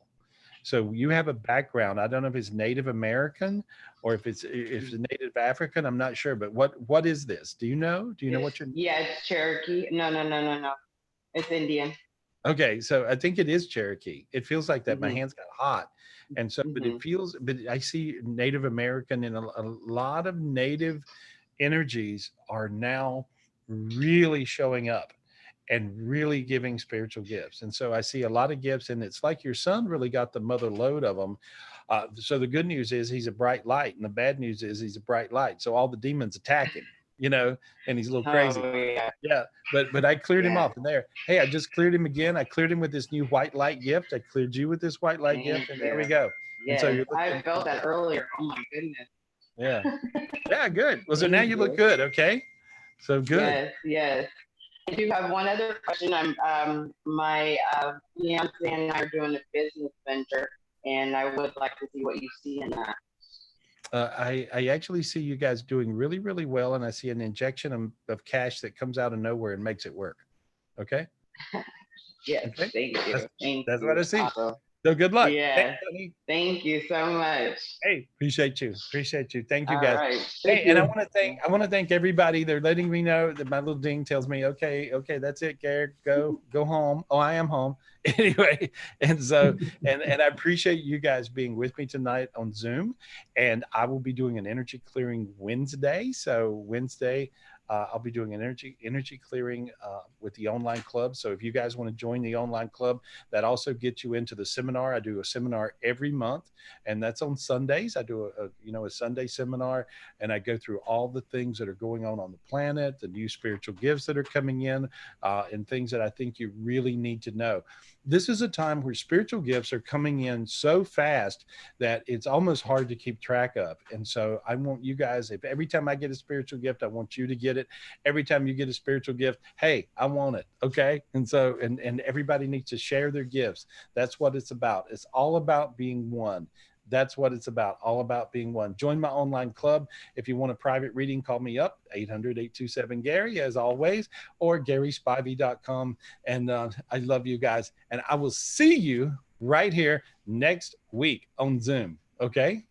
So you have a background. I don't know if it's Native American or if it's Native African. I'm not sure. But what is this? Do you know? Do you know what you're? Yeah, it's Cherokee. No. It's Indian. Okay, so I think it is Cherokee. It feels like that. My Mhm. hands got hot. And so, but it feels, but I see Native American, and a lot of Native energies are now really showing up and really giving spiritual gifts. And so I see a lot of gifts, and it's like your son really got the mother load of them. So the good news is he's a bright light, and the bad news is he's a bright light. So all the demons attack him, you know, and he's a little crazy. Oh, yeah. Yeah, but I cleared him Yeah. off in there. Hey, I just cleared him again. I cleared him with this new white light gift. I cleared you with this white light gift, and there we go. And so Yes, you're I looking, felt that earlier. Oh my goodness. yeah, yeah, good. Well, so now you look good. Okay, so good. Yes. I do have one other question. My fiance and I are doing a business venture, and I would like to see what you see in that. I actually see you guys doing really, really well, and I see an injection of cash that comes out of nowhere and makes it work. Okay. Yes, Okay. thank you. That's what I see. Awesome. So good luck. Yeah. Thanks, Thank you so much. hey, appreciate you. Thank you, All guys. right. Hey, Thank and I you. want to thank everybody. They're letting me know that my little ding tells me, okay, that's it, Garrett, go home. Oh, I am home. Anyway, and so and I appreciate you guys being with me tonight on Zoom. And I will be doing an energy clearing Wednesday. So Wednesday, I'll be doing an energy clearing with the online club. So if you guys want to join the online club, that also gets you into the seminar. I do a seminar every month, and that's on Sundays. I do a Sunday seminar, and I go through all the things that are going on the planet, the new spiritual gifts that are coming in, and things that I think you really need to know. This is a time where spiritual gifts are coming in so fast that it's almost hard to keep track of. And so I want you guys, if every time I get a spiritual gift, I want you to get it. Every time you get a spiritual gift, hey, I want it. Okay. And so, and everybody needs to share their gifts. That's what it's about. It's all about being one. That's what it's about, all about being one. Join my online club. If you want a private reading, call me up, 800-827-GARY, as always, or GarySpivey.com. And I love you guys. And I will see you right here next week on Zoom. Okay?